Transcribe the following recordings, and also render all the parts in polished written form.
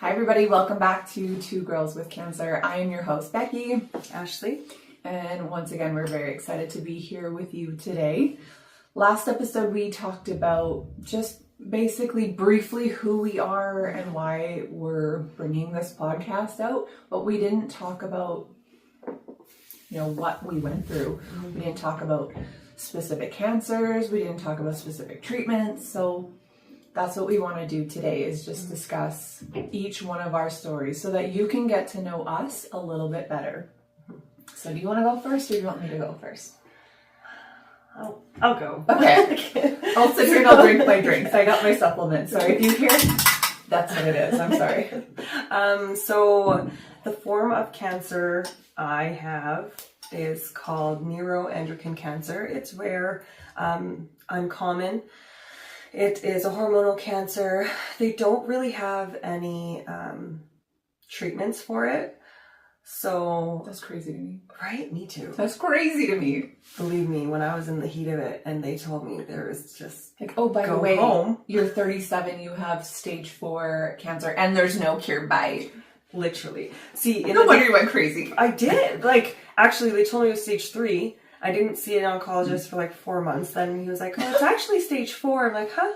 Hi everybody, welcome back to Two Girls with Cancer. I am your host, Becky. Ashley. And once again, we're very excited to be here with you today. Last episode, we talked about just basically briefly who we are and why we're bringing this podcast out, but we didn't talk about, what we went through. We didn't talk about specific cancers. We didn't talk about specific treatments. So that's what we want to do today, is just discuss each one of our stories so that you can get to know us a little bit better. So do you want to go first or do you want me to go first? I'll go. Okay. I'll sit here and I'll drink my drinks. I got my supplements. So if you hear, that's what it is. I'm sorry. So the form of cancer I have is called neuroendocrine cancer. It's rare, uncommon. It is a hormonal cancer. They don't really have any treatments for it. So That's crazy to me. Right? Me too. That's crazy to me. Believe me, when I was in the heat of it and they told me there was just like, oh, by the way, you're 37, you have stage 4 cancer and there's no cure by. Literally. See, no wonder you went crazy. I did. Actually, they told me it was stage 3. I didn't see an oncologist for 4 months. Then he was like, oh, it's actually stage 4. I'm like, huh?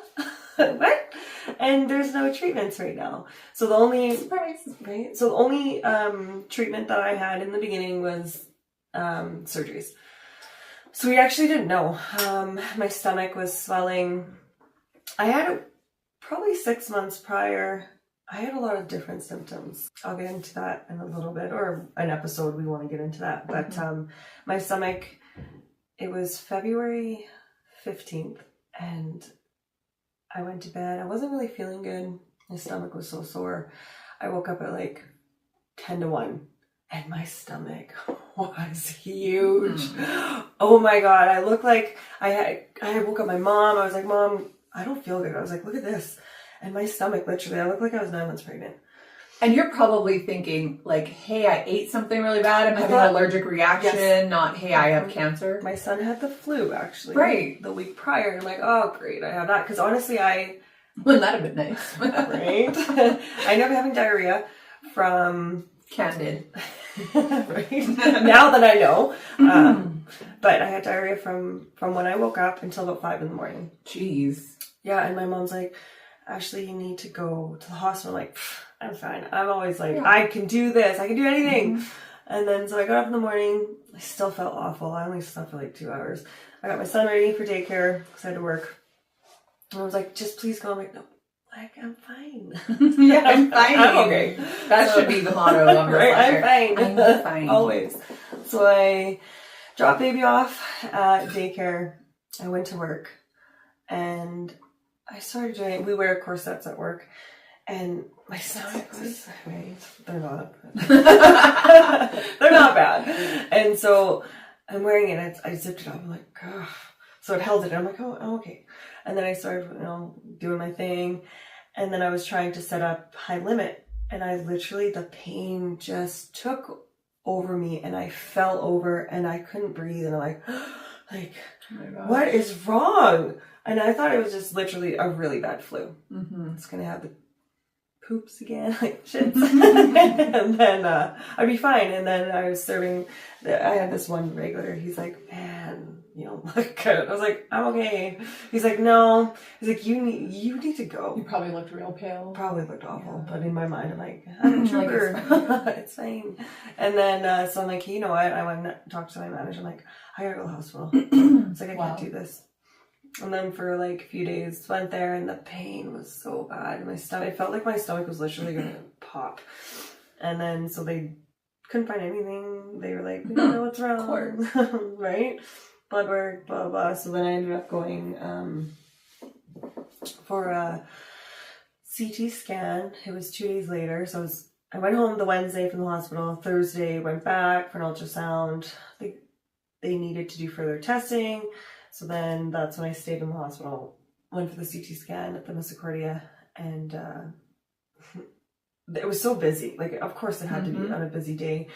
What? And there's no treatments right now. So the only right. So the only treatment that I had in the beginning was surgeries. So we actually didn't know. My stomach was swelling. I had it probably 6 months prior. I had a lot of different symptoms. I'll get into that in a little bit, or an episode we want to get into that. But my stomach, it was February 15th, and I went to bed. I wasn't really feeling good. My stomach was so sore. I woke up at 10 to 1, and my stomach was huge. Oh my God. I looked like I woke up my mom. I was like, Mom, I don't feel good. I was like, look at this. And my stomach, literally, I looked like I was 9 months pregnant. And you're probably thinking, hey, I ate something really bad. I'm having an allergic reaction. Yes. Not, hey, I have cancer. My son had the flu, actually. Right. The week prior. And I'm like, oh, great, I have that. Because honestly, wouldn't that have been nice? Right? I ended up having diarrhea from... Candid. Right? Now that I know. But I had diarrhea from when I woke up until about 5 in the morning. Jeez. Yeah, and my mom's like, Ashley, you need to go to the hospital. I'm like, I'm fine. I'm always like, yeah. I can do this. I can do anything. And then, so I got up in the morning. I still felt awful. I only slept for 2 hours. I got my son ready for daycare because I had to work. And I was like, just please go. I'm like, no, I'm fine. Yeah, I'm fine. I'm okay. That should be the motto of right? I'm fine. I'm fine. Always. So I dropped baby off at daycare. I went to work and I started doing, we wear corsets at work, and my stomach was, right, they're not bad. And so I'm wearing it, I zipped it up, I'm like, ugh. So it held it, I'm like, oh, I'm okay. And then I started, doing my thing, and then I was trying to set up high limit, and I literally, the pain just took over me, and I fell over, and I couldn't breathe, and I'm like, oh what is wrong? And I thought it was just literally a really bad flu. It's going to have the poops again, shits. And then I'd be fine. And then I was serving, I had this one regular. He's like, man, look good. I was like, I'm okay. He's like, no. He's like, you need to go. You probably looked real pale. Probably looked awful. Yeah. But in my mind, I'm like, I'm sugar. It's fine. And then, so I'm like, you know what? I went and talked to my manager. I'm like, I gotta go to the hospital. It's like, I can't do this. And then for a few days, went there, and the pain was so bad. And my stomach, it felt like my stomach was literally going to pop. And then, so they couldn't find anything. They were like, we don't know what's wrong. Right? Blood work, blah, blah, blah. So then I ended up going for a CT scan. It was 2 days later. So I went home the Wednesday from the hospital. Thursday, went back for an ultrasound. They needed to do further testing. So then that's when I stayed in the hospital, went for the CT scan at the Misericordia, and it was so busy. Of course it had to be on a busy day.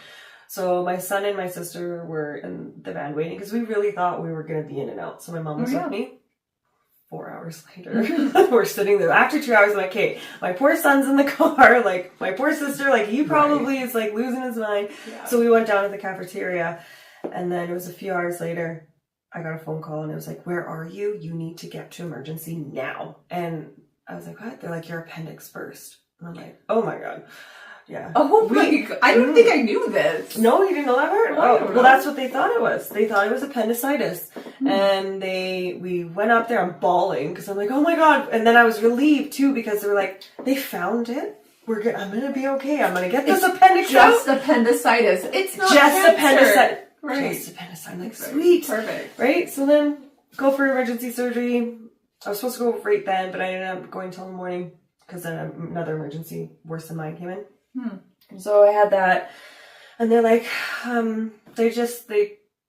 So my son and my sister were in the van waiting because we really thought we were going to be in and out. So my mom was with me. 4 hours later, we're sitting there. After 2 hours, I'm like, okay, my poor son's in the car. Like, my poor sister, like, he probably is, like, losing his mind. Yeah. So we went down to the cafeteria. And then it was a few hours later, I got a phone call and it was like, where are you? You need to get to emergency now. And I was like, what? They're like, your appendix burst. And I'm like, oh my God. Yeah. Oh my God. I don't think I knew this. No, you didn't know that part? Well, that's what they thought it was. They thought it was appendicitis. And we went up there, I'm bawling because I'm like, oh my God. And then I was relieved too because they were like, they found it. I'm going to be okay. I'm going to get this appendix just out. Appendicitis. It's not just cancer. Appendicitis. Right. Just appendicitis. I'm like, sweet. Perfect. Right? So then go for emergency surgery. I was supposed to go right then, but I ended up going till the morning because then another emergency worse than mine came in. So I had that, and they're like, they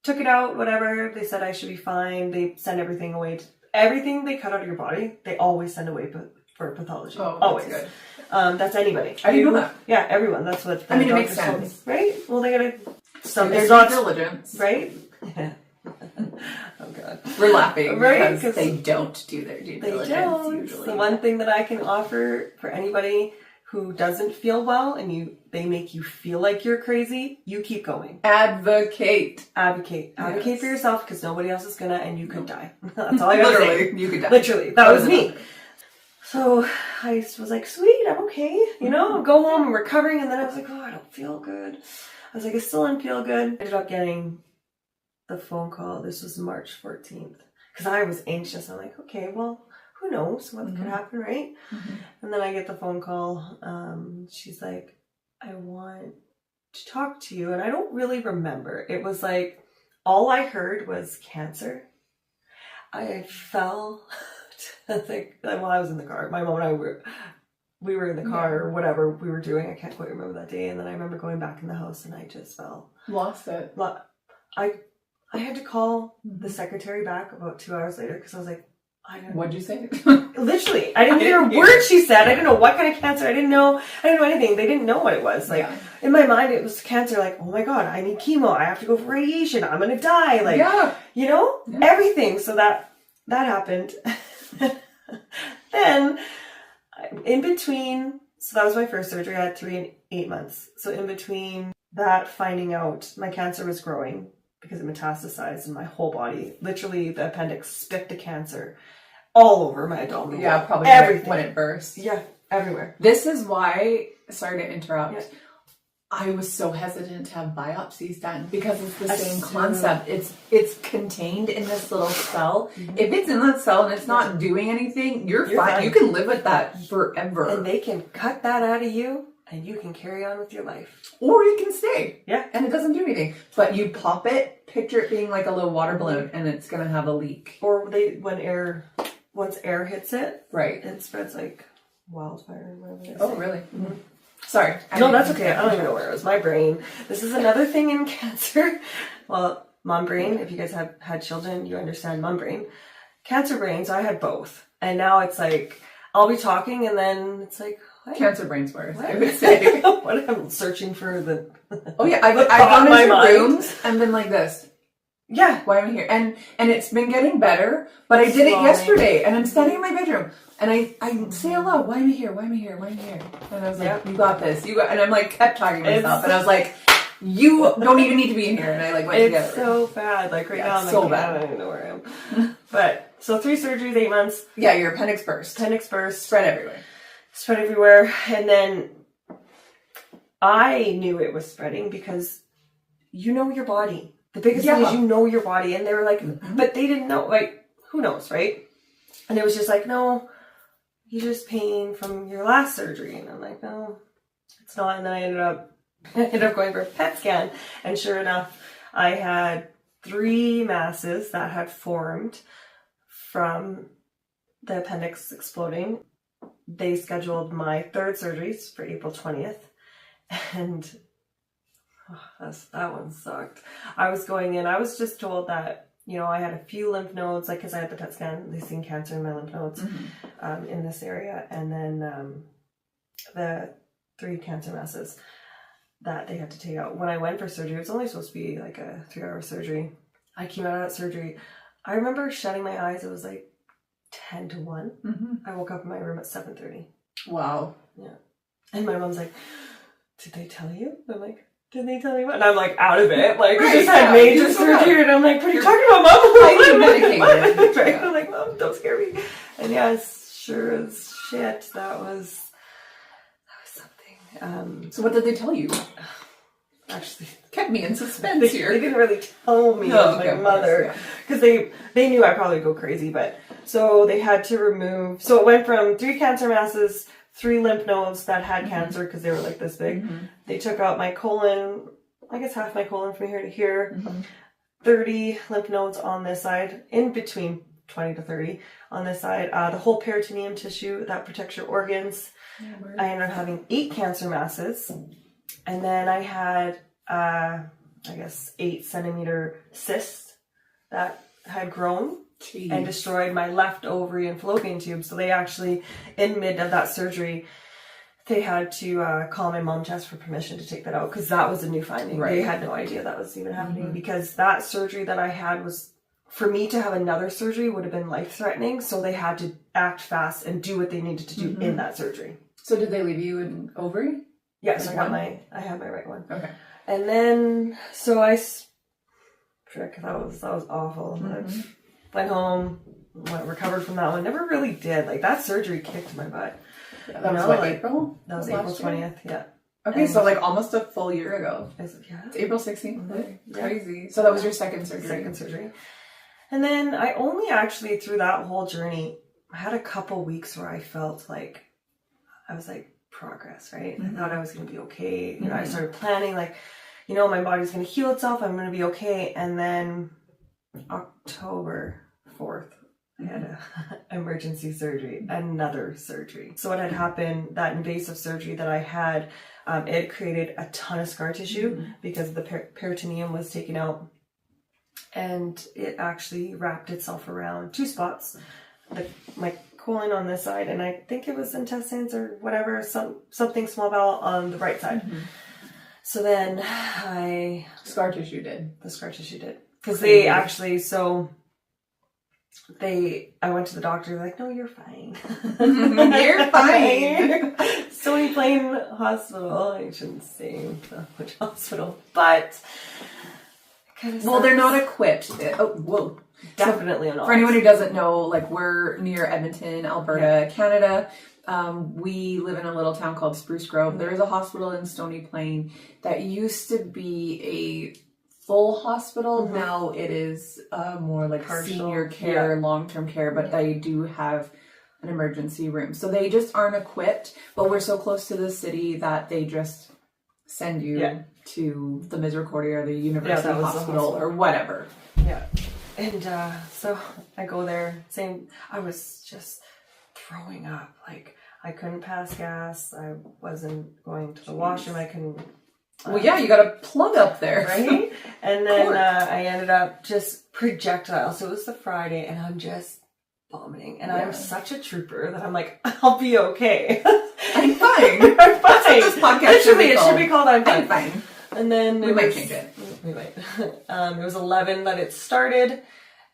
took it out, whatever. They said I should be fine. They send everything away. Everything they cut out of your body, they always send away for pathology. Oh, always. Good. That's anybody. I didn't know that. Yeah, everyone. That's what the it doctors makes told me. sense, right? Well, they gotta. There's due diligence, right? Yeah. Oh God. We're laughing right? Because they don't do their due diligence usually. The one thing that I can offer for anybody who doesn't feel well and they make you feel like you're crazy, you keep going. Advocate for yourself because nobody else is gonna, and you could die. That's all I gotta say. You could die. Literally, that was me. So I was like, sweet, I'm okay. You know, go home, I'm recovering, and then I was like, oh, I don't feel good. I was like, I still don't feel good. I ended up getting the phone call. This was March 14th because I was anxious. I'm like, okay, well, who knows what could happen, right? And then I get the phone call. She's like, I want to talk to you. And I don't really remember. It was like, all I heard was cancer. I fell while I was in the car. My mom and I we were in the car or whatever we were doing. I can't quite remember that day. And then I remember going back in the house and I just fell. Lost it. I had to call the secretary back about 2 hours later because I was like, what'd you say? Literally, I didn't hear a word she said. I didn't know what kind of cancer. I didn't know anything. They didn't know what it was. Like in my mind, it was cancer. Like, oh my God, I need chemo. I have to go for radiation. I'm gonna die. Like, you know, everything. So that happened. Then, in between, so that was my first surgery. I had 3 and 8 months. So in between that, finding out my cancer was growing because it metastasized in my whole body. Literally, the appendix spit the cancer all over my abdominal. Yeah, probably everything when it burst. Yeah, everywhere. This is why, sorry to interrupt, I was so hesitant to have biopsies done because it's the same concept. It's contained in this little cell. If it's in that cell and it's not doing anything, you're fine. You can live with that forever. And they can cut that out of you and you can carry on with your life. Or you can stay. Yeah. And it doesn't do anything. But you pop it, picture it being like a little water balloon and it's going to have a leak. Or once air hits it, right, it spreads like wildfire or whatever they say. Oh, really? Mm-hmm. Sorry. No, that's okay. I don't even know where it was. My brain. This is another thing in cancer. Well, mom brain, if you guys have had children, you understand mom brain. Cancer brain, so I had both. And now it's like, I'll be talking and then it's like, what? Cancer brain's worse, I would say. What I'm searching for the... Oh yeah, I've gone into rooms and been like this. Yeah. Why am I here? And it's been getting better, but I did it yesterday and I'm standing in my bedroom and I say aloud, why am I here? Why am I here? Why am I here? And I was like, you got this. And I'm like, kept talking to myself and I was like, you don't even need to be in here. And I like went together. It's so bad. Like right now I'm so like, bad. I don't even know where I am. But, so 3 surgeries, 8 months. Yeah, your appendix burst. Appendix burst. Spread everywhere. Spread everywhere. And then I knew it was spreading because you know your body. The biggest thing is you know your body. And they were like, but they didn't know, like, who knows, right? And it was just like, no, you're just pain from your last surgery. And I'm like, no, it's not. And then I ended up going for a PET scan. And sure enough, I had 3 masses that had formed from the appendix exploding. They scheduled my 3rd surgeries for April 20th. And that one sucked. I was going in, I was just told that, you know, I had a few lymph nodes, like, because I had the PET scan, they seen cancer in my lymph nodes in this area. And then the 3 cancer masses that they had to take out. When I went for surgery, it was only supposed to be like a 3-hour surgery. I came out of that surgery. I remember shutting my eyes. It was like 10 to 1. Mm-hmm. I woke up in my room at 7:30. Wow. Yeah. And my mom's like, did they tell you? I'm like, did they tell you what? And I'm like out of it. Like, I just had major surgery. And I'm like, what are you talking about, Mom? I medicated. Right? I'm like, Mom, don't scare me. And yeah, sure as shit, that was something. So what did they tell you? Actually, Kept me in suspense here. They didn't really tell me, my mother, because they knew I'd probably go crazy. But so they had to remove. So it went from 3 cancer masses, 3 lymph nodes that had cancer because they were like this big. Mm-hmm. They took out my colon, I guess half my colon from here to here. Mm-hmm. 30 lymph nodes on this side, in between 20 to 30 on this side. The whole peritoneum tissue that protects your organs. Yeah, I ended up having 8 cancer masses. And then I had, I guess, 8-centimeter cysts that had grown and destroyed my left ovary and fallopian tube. So they actually, in mid of that surgery, they had to call my mom to ask for permission to take that out because that was a new finding. Right. They had no idea that was even happening because that surgery that I had was, for me to have another surgery would have been life-threatening. So they had to act fast and do what they needed to do in that surgery. So did they leave you an ovary? Yes, I have my right one. Okay. And then, so that was awful. I went home, recovered from that one. Never really did. Like, that surgery kicked my butt. Yeah, that was what, April? That was April 20th, yeah. Okay, so like almost a full year ago. It's April 16th. Mm-hmm. Crazy. So that was your second surgery. Second surgery. And then I only actually, through that whole journey, I had a couple weeks where I felt like, I was like, progress, right? I thought I was going to be okay. You know, I started planning, like, you know, my body's going to heal itself. I'm going to be okay. And then October 4th, I had an emergency surgery, another surgery. So what had happened, that invasive surgery that I had, it created a ton of scar tissue because the peritoneum was taken out. And it actually wrapped itself around 2 spots. My colon on this side, and I think it was intestines or whatever, something small bowel on the right side. So then the scar tissue did. Because they actually, I went to the doctor, they're like, no, you're fine. You're fine. Stony Plain Hospital. I shouldn't say which hospital, but well, they're not equipped. Definitely not. For anyone who doesn't know, like, we're near Edmonton, Alberta, Canada. We live in a little town called Spruce Grove. There is a hospital in Stony Plain that used to be a full hospital. Now it is more like partial, senior care, long-term care, but they do have an emergency room. So they just aren't equipped, but we're so close to the city that they just send you to the Misericordia or the University Hospital or whatever. Yeah. And so I go there, I was just throwing up. Like, I couldn't pass gas. I wasn't going to the washroom. I couldn't. Well, yeah, you got a plug up there. Right? And then I ended up just projectile. So it was the Friday, and I'm just vomiting. And I'm such a trooper that I'm like, I'll be okay. I'm fine. I'm fine. This podcast Literally, it should be called I'm Fine. I'm fine. And then we might change it. We might. It was 11 that it started,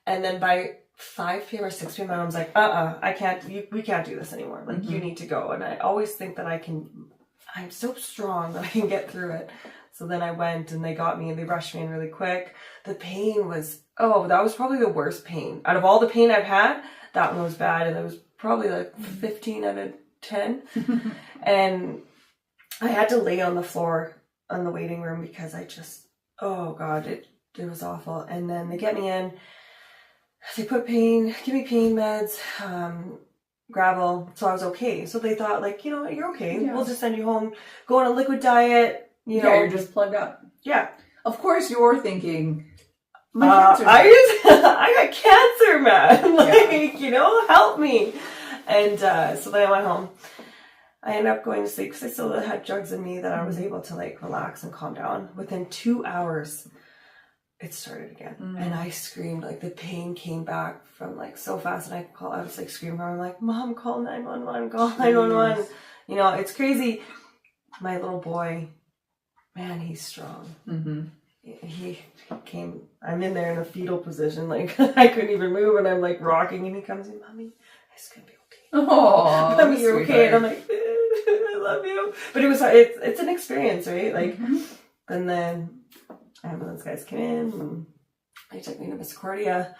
and then by 5 p.m. or 6 p.m. my mom's like, I can't. We can't do this anymore. Like, you need to go. And I always think that I'm so strong that I can get through it. So then I went, and they got me, and they rushed me in really quick. The pain was, that was probably the worst pain out of all the pain I've had. That one was bad, and it was probably like 15 out of 10. And I had to lay on the floor on the waiting room because I just, it was awful. And then they get me in, they give me pain meds, gravel, so I was okay. So they thought, like, you're okay. Yeah. We'll just send you home, go on a liquid diet, you're just plugged up. Yeah. Of course you're thinking, I got cancer, man. Like, help me. And so then I went home. I ended up going to sleep because I still had drugs in me that I was able to, like, relax and calm down. Within 2 hours, it started again. And I screamed, like, the pain came back from, like, so fast. And I was like screaming, I'm like, Mom, call 911, call 911. It's crazy. My little boy, man, he's strong. He came, I'm in there in a fetal position, like, I couldn't even move, and I'm like rocking, and he comes in, Mommy, it's going to be okay. Oh, I mean, you're okay. And I'm like, I love you. But it's an experience, right? Like, and then ambulance guys came in and they took me to Misericordia,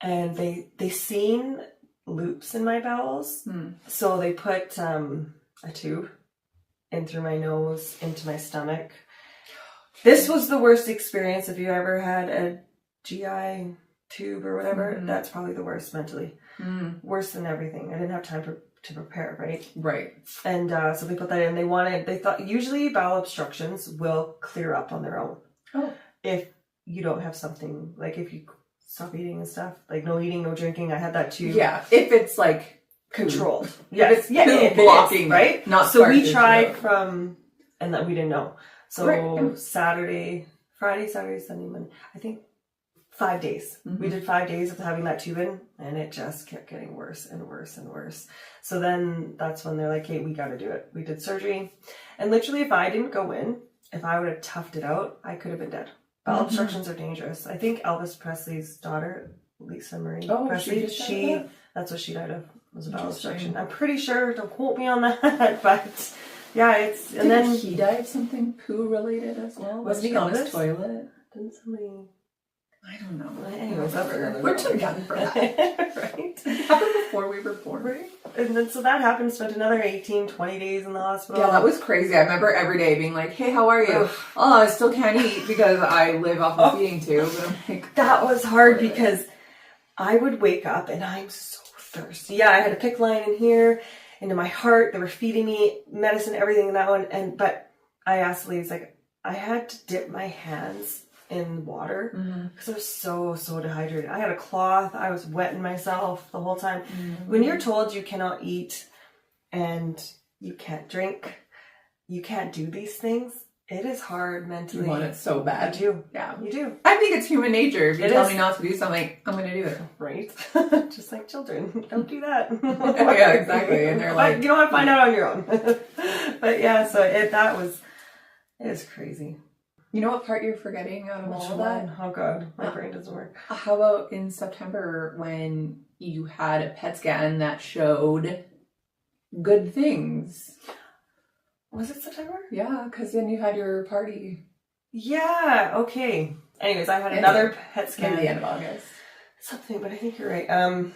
and they seen loops in my bowels. So they put a tube in through my nose into my stomach. This was the worst experience. If you ever had a GI tube or whatever, that's probably the worst mentally. Worse than everything. I didn't have time to prepare, right? And so they put that in. They thought usually bowel obstructions will clear up on their own. If you don't have something, like if you stop eating and stuff, like no eating, no drinking. I had that too. Yeah, if it's like controlled. Yes. If it's blocking, right? Not so we tried and that we didn't know. So Friday, Saturday, Sunday, Monday, I think 5 days. We did 5 days of having that tube in, and it just kept getting worse and worse and worse. So then that's when they're like, hey, we got to do it. We did surgery. And literally, if I didn't go in, if I would have toughed it out, I could have been dead. Bowel obstructions are dangerous. I think Elvis Presley's daughter, Lisa Marie Presley, that's what she died of, was a bowel obstruction. I'm pretty sure, don't quote me on that, but yeah, Did he die of something poo related as well? Was he on his toilet? Didn't somebody... I don't know. Anyways, we're too young for that. Right? It happened before we were born. Right? And then so that happened, spent another 18, 20 days in the hospital. Yeah, that was crazy. I remember every day being like, hey, how are you? Oh, I still can't eat because I live off of feeding tube. But I'm like, that was hard because I would wake up and I'm so thirsty. Yeah, I had a PICC line in here, into my heart. They were feeding me medicine, everything in that one. But I asked the ladies, like, I had to dip my hands in water because I was so dehydrated. I had a cloth. I was wetting myself the whole time. When you're told you cannot eat and you can't drink, you can't do these things, it is hard mentally. You want it so bad. You do. Yeah. You do. I think it's human nature. If you tell me not to do something, I'm going to do it. Right? Just like children. Don't do that. Yeah, exactly. And they're like... You don't want to find out on your own. But yeah, so it was crazy. You know what part you're forgetting out of all of that? Oh God, my brain doesn't work. How about in September when you had a PET scan that showed good things? Was it September? Yeah, because then you had your party. Yeah, okay. Anyways, I had another PET scan. Maybe the end of August. Something, but I think you're right.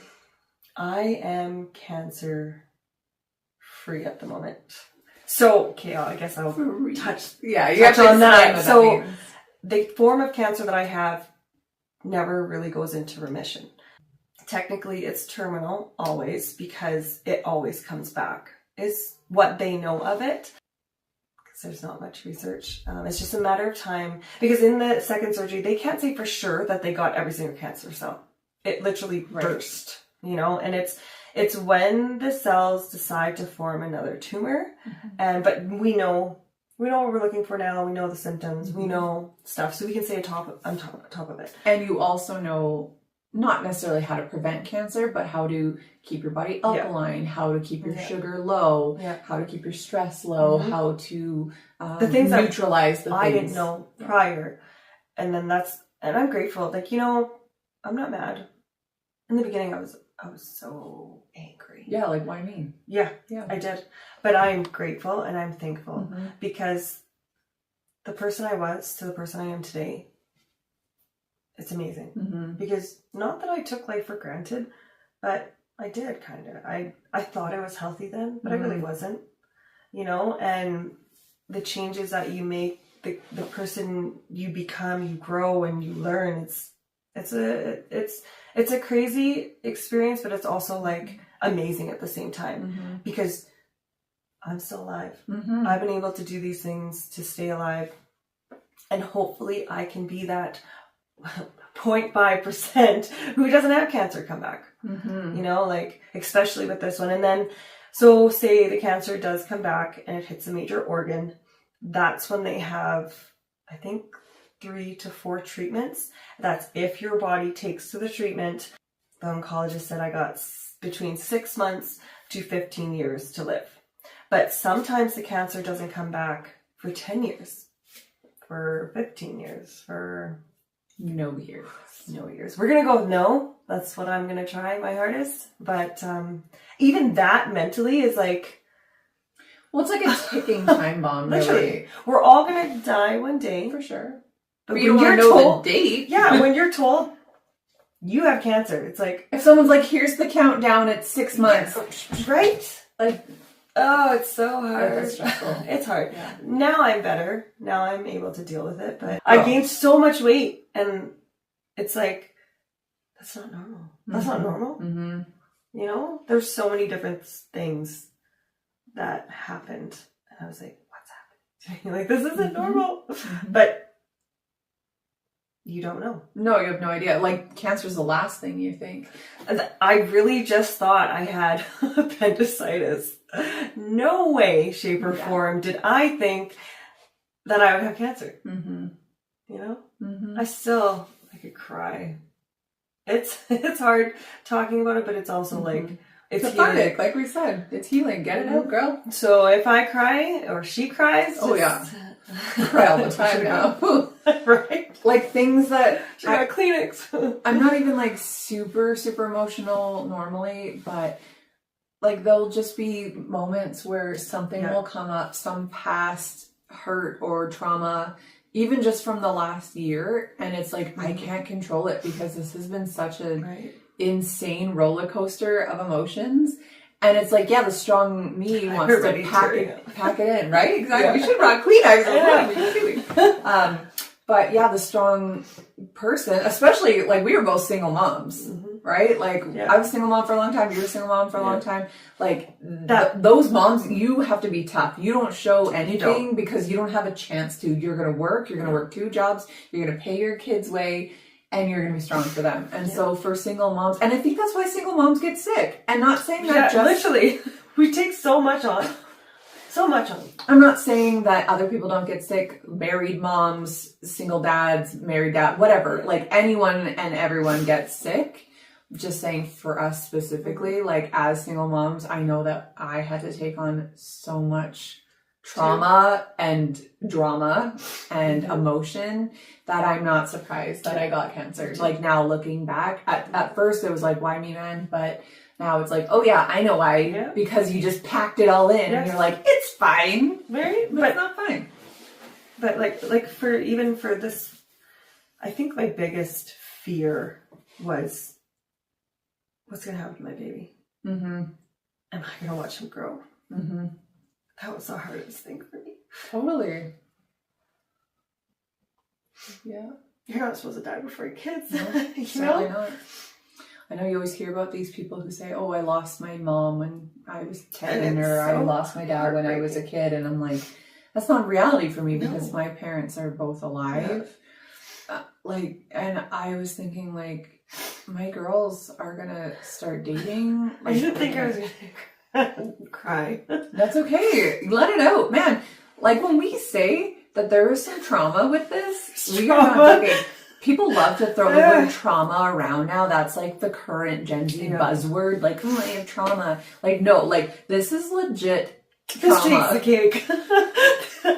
I am cancer free at the moment. So, okay, I guess I'll touch on that. So, the form of cancer that I have never really goes into remission. Technically, it's terminal always because it always comes back, is what they know of it. Because there's not much research. It's just a matter of time. Because in the second surgery, they can't say for sure that they got every single cancer cell. It literally burst, and it's when the cells decide to form another tumor, but we know what we're looking for now. We know the symptoms. We know stuff, so we can stay on top of it. And you also know not necessarily how to prevent cancer, but how to keep your body alkaline, how to keep your sugar low, how to keep your stress low, how to the things neutralize the things I didn't know prior, and then and I'm grateful. Like I'm not mad. In the beginning, I was so angry. Yeah, like, why me? Yeah, I did. But I'm grateful and I'm thankful because the person I was to the person I am today, it's amazing. Because not that I took life for granted, but I did kind of. I thought I was healthy then, but I really wasn't. And the changes that you make, the person you become, you grow and you learn, it's a crazy experience, but it's also like amazing at the same time because I'm still alive. I've been able to do these things to stay alive, and hopefully I can be that 0.5% who doesn't have cancer come back. Like especially with this one. And then so say the cancer does come back and it hits a major organ, that's when they have, I think, 3 to 4 treatments. That's if your body takes to the treatment. The oncologist said I got between 6 months to 15 years to live. But sometimes the cancer doesn't come back for 10 years, for 15 years, for no years. No ears. We're gonna go with no. That's what I'm gonna try my hardest. But even that mentally is like, well, it's like a ticking time bomb. Literally, really. We're all gonna die one day For sure. But you don't want to know the date. Yeah, when you're told you have cancer, it's like, if someone's like, here's the countdown at 6 months, right? Like, oh, it's so hard. It's stressful. It's hard. Yeah. Now I'm better. Now I'm able to deal with it. But I gained so much weight, and it's like, that's not normal. That's not normal. Mm-hmm. You know, there's so many different things that happened, and I was like, what's happening? Like, this isn't normal. But you don't know. No, you have no idea. Like, cancer's the last thing you think. And I really just thought I had appendicitis. No way, shape, or form did I think that I would have cancer. Mm-hmm. You know? Mm-hmm. I could cry. It's hard talking about it, but it's also like, it's cathartic, like we said. It's healing. Get it out, girl. So if I cry or she cries, oh yeah, I cry all the time now. Right? Like things that she got Kleenex. I'm not even like super emotional normally, but like there'll just be moments where something will come up, some past hurt or trauma, even just from the last year, and it's like I can't control it because this has been such a insane roller coaster of emotions. And it's like, yeah, the strong me wants to pack it in, right? Exactly. Yeah. We should rock Kleenex. But yeah, the strong person, especially like we were both single moms, right? Like I was a single mom for a long time. You were a single mom for a long time. Like those moms, you have to be tough. You don't show anything because you don't have a chance to. You're going to work. You're going to work 2 jobs. You're going to pay your kids' way. And you're going to be strong for them. And so for single moms, and I think that's why single moms get sick. And not saying that just... literally. We take so much on. So much on. I'm not saying that other people don't get sick. Married moms, single dads, married dad, whatever. Like anyone and everyone gets sick. Just saying for us specifically, like as single moms, I know that I had to take on so much trauma and drama and emotion that I'm not surprised that I got cancer. Like now looking back, at first it was like, why me, man? But now it's like, oh yeah, I know why. Because you just packed it all in and you're like, it's fine. Right? But it's not fine. But like for this, I think my biggest fear was, what's going to happen to my baby? Mm-hmm. Am I going to watch him grow? Mm-hmm. That was the hardest thing for me. Totally. Yeah. You're not supposed to die before your kids. No, certainly not. I know you always hear about these people who say, oh, I lost my mom when I was 10 or I lost my dad when I was a kid. And I'm like, that's not reality for me because my parents are both alive. And I was thinking like, my girls are going to start dating. Like, I didn't think I was going to cry. That's okay. Let it out, man. Like when we say that there is some trauma with this, we are not joking. People love to throw the word trauma around now. That's like the current Gen Z buzzword. Like, oh, I have trauma. Like, no, like this is legit trauma. This takes the cake.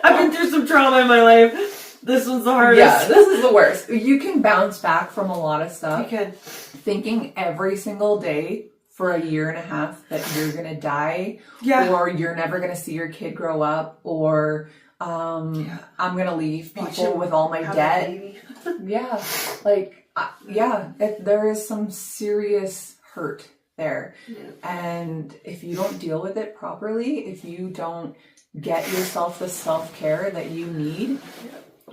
I've been through some trauma in my life. This one's the hardest. Yeah, this is the worst. You can bounce back from a lot of stuff. You can. Thinking every single day for a year and a half that you're going to die or you're never going to see your kid grow up or I'm going to leave people with all my debt. There is some serious hurt there. Yeah. And if you don't deal with it properly, if you don't get yourself the self-care that you need,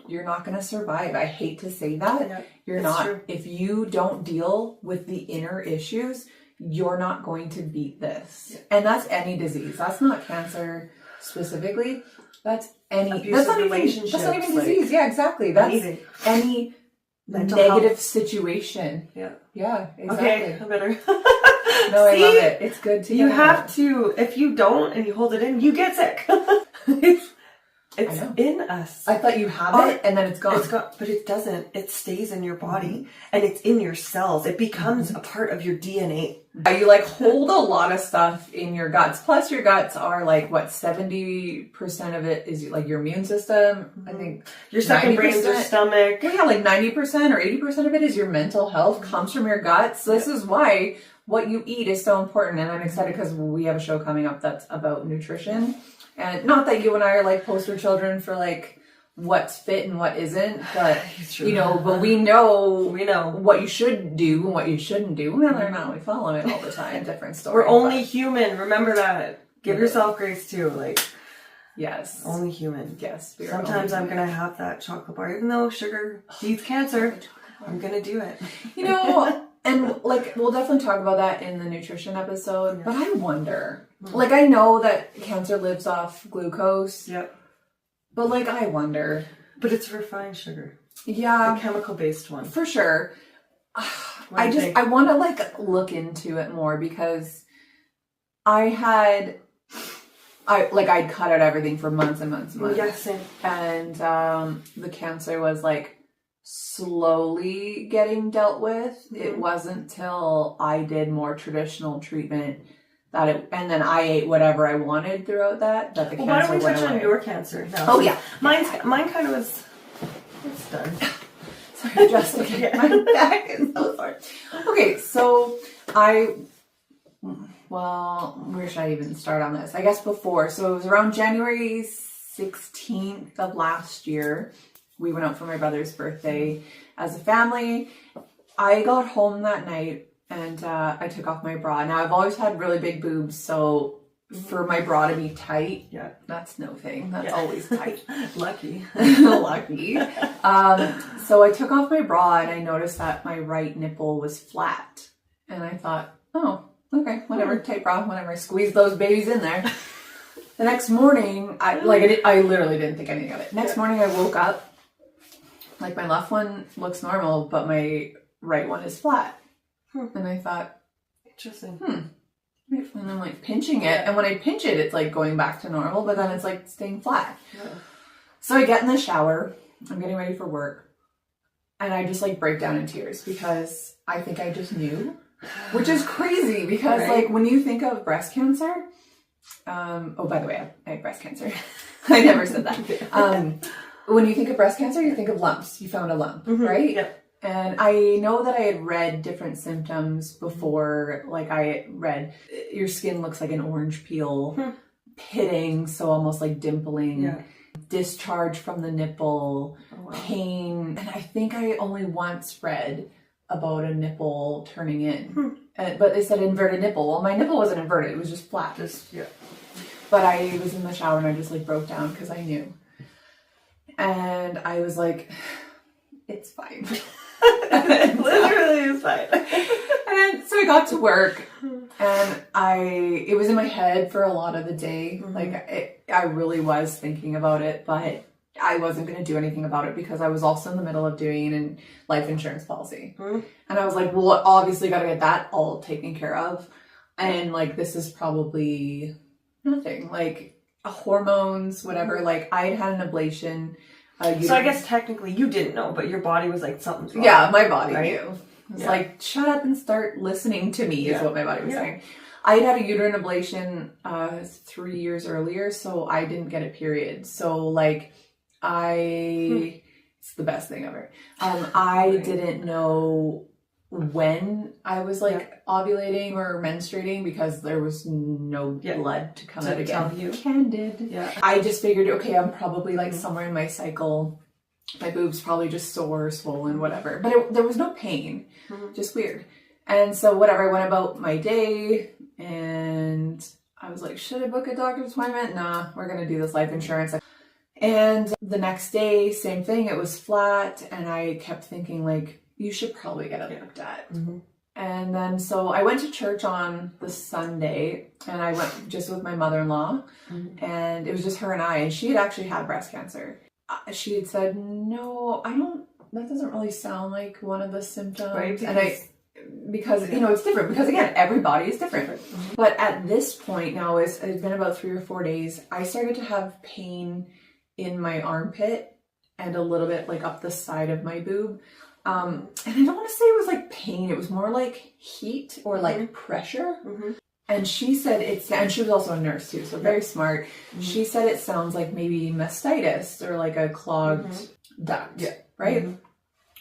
you're not going to survive. I hate to say that. Yeah, you're not. True. If you don't deal with the inner issues, you're not going to beat this. Yeah. And that's any disease. That's not cancer specifically. That's any abusive relationship. That's not even disease. Yeah, exactly. That's any negative situation. Yeah. Yeah, exactly. Okay, I better. No, I love it. It's good to You have to. If you don't and you hold it in, you get sick. It's in us. I thought you have it and then it's gone. But it doesn't. It stays in your body and it's in your cells. It becomes a part of your DNA. You like hold a lot of stuff in your guts. Plus your guts are like, what, 70% of it is like your immune system. I think your second brain's your stomach. Well, yeah, like 90% or 80% of it is your mental health comes from your guts. So this is why what you eat is so important. And I'm excited because we have a show coming up that's about nutrition. And not that you and I are like poster children for like what's fit and what isn't, but you know, but we know what you should do and what you shouldn't do. Whether or not we follow it all the time, different story. We're only human. Remember that. Give yourself grace too. Like, yes, only human. Yes. Sometimes I'm gonna have that chocolate bar, even though sugar feeds cancer. I'm gonna do it. You know. And like, we'll definitely talk about that in the nutrition episode, but I wonder, like, I know that cancer lives off glucose. Yep. But like, I wonder. But it's refined sugar. Yeah. The chemical based one. For sure. I want to like look into it more because I'd cut out everything for months and months and months. Yeah, same. And the cancer was like slowly getting dealt with. It wasn't till I did more traditional treatment and then I ate whatever I wanted throughout that the cancer went away. Why don't we touch on your cancer now? Oh yeah. Mine kind of was, it's done. Sorry, Jessica. My back is so sore. Okay, so where should I even start on this? I guess before. So it was around January 16th of last year. We went out for my brother's birthday as a family. I got home that night and I took off my bra. Now, I've always had really big boobs, so for my bra to be tight, that's no thing. That's always tight. Lucky. Lucky. So I took off my bra and I noticed that my right nipple was flat. And I thought, oh, okay, whatever, tight bra, whatever. I squeezed those babies in there. The next morning, I literally didn't think anything of it. Next morning, I woke up. Like, my left one looks normal, but my right one is flat. And I thought, interesting. And I'm like pinching it. And when I pinch it, it's like going back to normal, but then it's like staying flat. Yeah. So I get in the shower. I'm getting ready for work. And I just like break down in tears because I think I just knew. Which is crazy because like when you think of breast cancer, oh, by the way, I have breast cancer. I never said that. When you think of breast cancer, you think of lumps. You found a lump, right? Yep. And I know that I had read different symptoms before. Like I had read your skin looks like an orange peel, pitting, so almost like dimpling, discharge from the nipple, pain. And I think I only once read about a nipple turning in. But they said inverted nipple. Well, my nipple wasn't inverted. It was just flat. But I was in the shower and I just like broke down because I knew. And I was like, it's fine. Literally, it's fine. And so I got to work and it was in my head for a lot of the day. Like I really was thinking about it, but I wasn't going to do anything about it because I was also in the middle of doing a life insurance policy. And I was like, well, obviously got to get that all taken care of. And like, this is probably nothing. Like, hormones, whatever. Like I had an ablation. So I guess technically you didn't know, but your body was like something's wrong. Yeah, my body knew. It's like, shut up and start listening to me is what my body was saying. I had a uterine ablation 3 years earlier, so I didn't get a period. So like it's the best thing ever. I didn't know when I was like ovulating or menstruating because there was no blood to come out again. You. Candid. I just figured, okay, I'm probably like somewhere in my cycle. My boobs probably just sore, swollen, whatever. But there was no pain. Just weird. And so whatever, I went about my day and I was like, should I book a doctor's appointment? Nah, we're going to do this life insurance. And the next day, same thing. It was flat. And I kept thinking like, you should probably get it looked at. And then so I went to church on the Sunday and I went just with my mother-in-law and it was just her and I, and she had actually had breast cancer. She had said, no, that doesn't really sound like one of the symptoms. Right, because you know, it's different because again, everybody is different. But at this point now, it's been about 3 or 4 days, I started to have pain in my armpit and a little bit like up the side of my boob. And I don't want to say it was like pain. It was more like heat or like pressure. And she said and she was also a nurse too, so very smart. She said it sounds like maybe mastitis or like a clogged duct, right?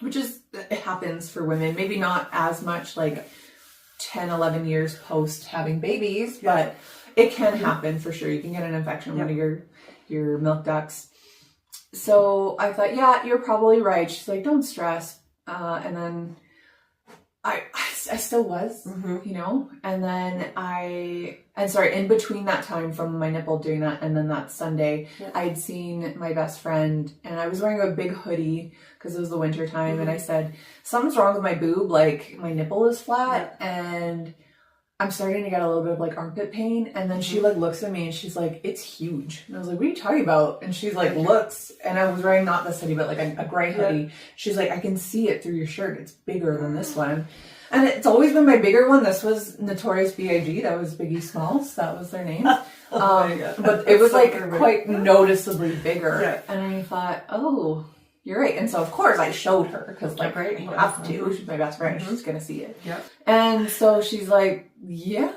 Which is, it happens for women. Maybe not as much like 10, 11 years post having babies, but it can happen for sure. You can get an infection in one of your milk ducts. So I thought, yeah, you're probably right. She's like, don't stress. And then I still was, you know, and then in between that time from my nipple doing that and then that Sunday, I'd seen my best friend and I was wearing a big hoodie because it was the winter time. And I said, something's wrong with my boob. Like my nipple is flat and I'm starting to get a little bit of like armpit pain. And then she like looks at me and she's like, it's huge. And I was like, what are you talking about? And she's like, looks, and I was wearing not this hoodie, but like a gray hoodie. She's like, I can see it through your shirt. It's bigger than this one. And it's always been my bigger one. This was Notorious B.I.G. That was Biggie Smalls. That was their name. But it was like quite noticeably bigger. And I thought, oh, you're right. And so of course I showed her because like I have to. She's my best friend. She's going to see it. And so she's like, yeah,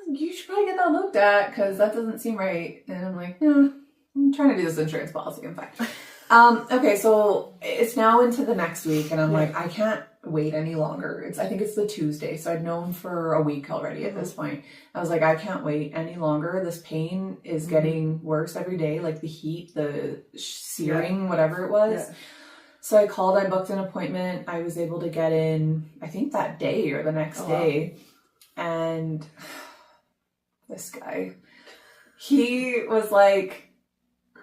you should probably get that looked at because that doesn't seem right. And I'm like, I'm trying to do this insurance policy. I'm fine. Okay, so it's now into the next week and I'm like, I can't wait any longer. I think it's the Tuesday. So I'd known for a week already at this point. I was like, I can't wait any longer. This pain is getting worse every day. Like the heat, the searing, whatever it was. So I called, I booked an appointment. I was able to get in, I think that day or the next day. And this guy, he was like,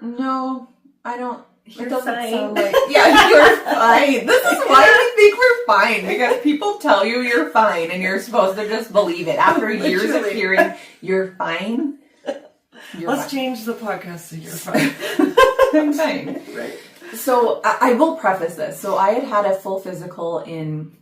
no, I don't. It doesn't sound like, you're fine. This is why we think we're fine, because people tell you you're fine and you're supposed to just believe it. After years of hearing you're fine, Let's change the podcast to you're fine. I'm fine. Right. So I will preface this. So I had a full physical in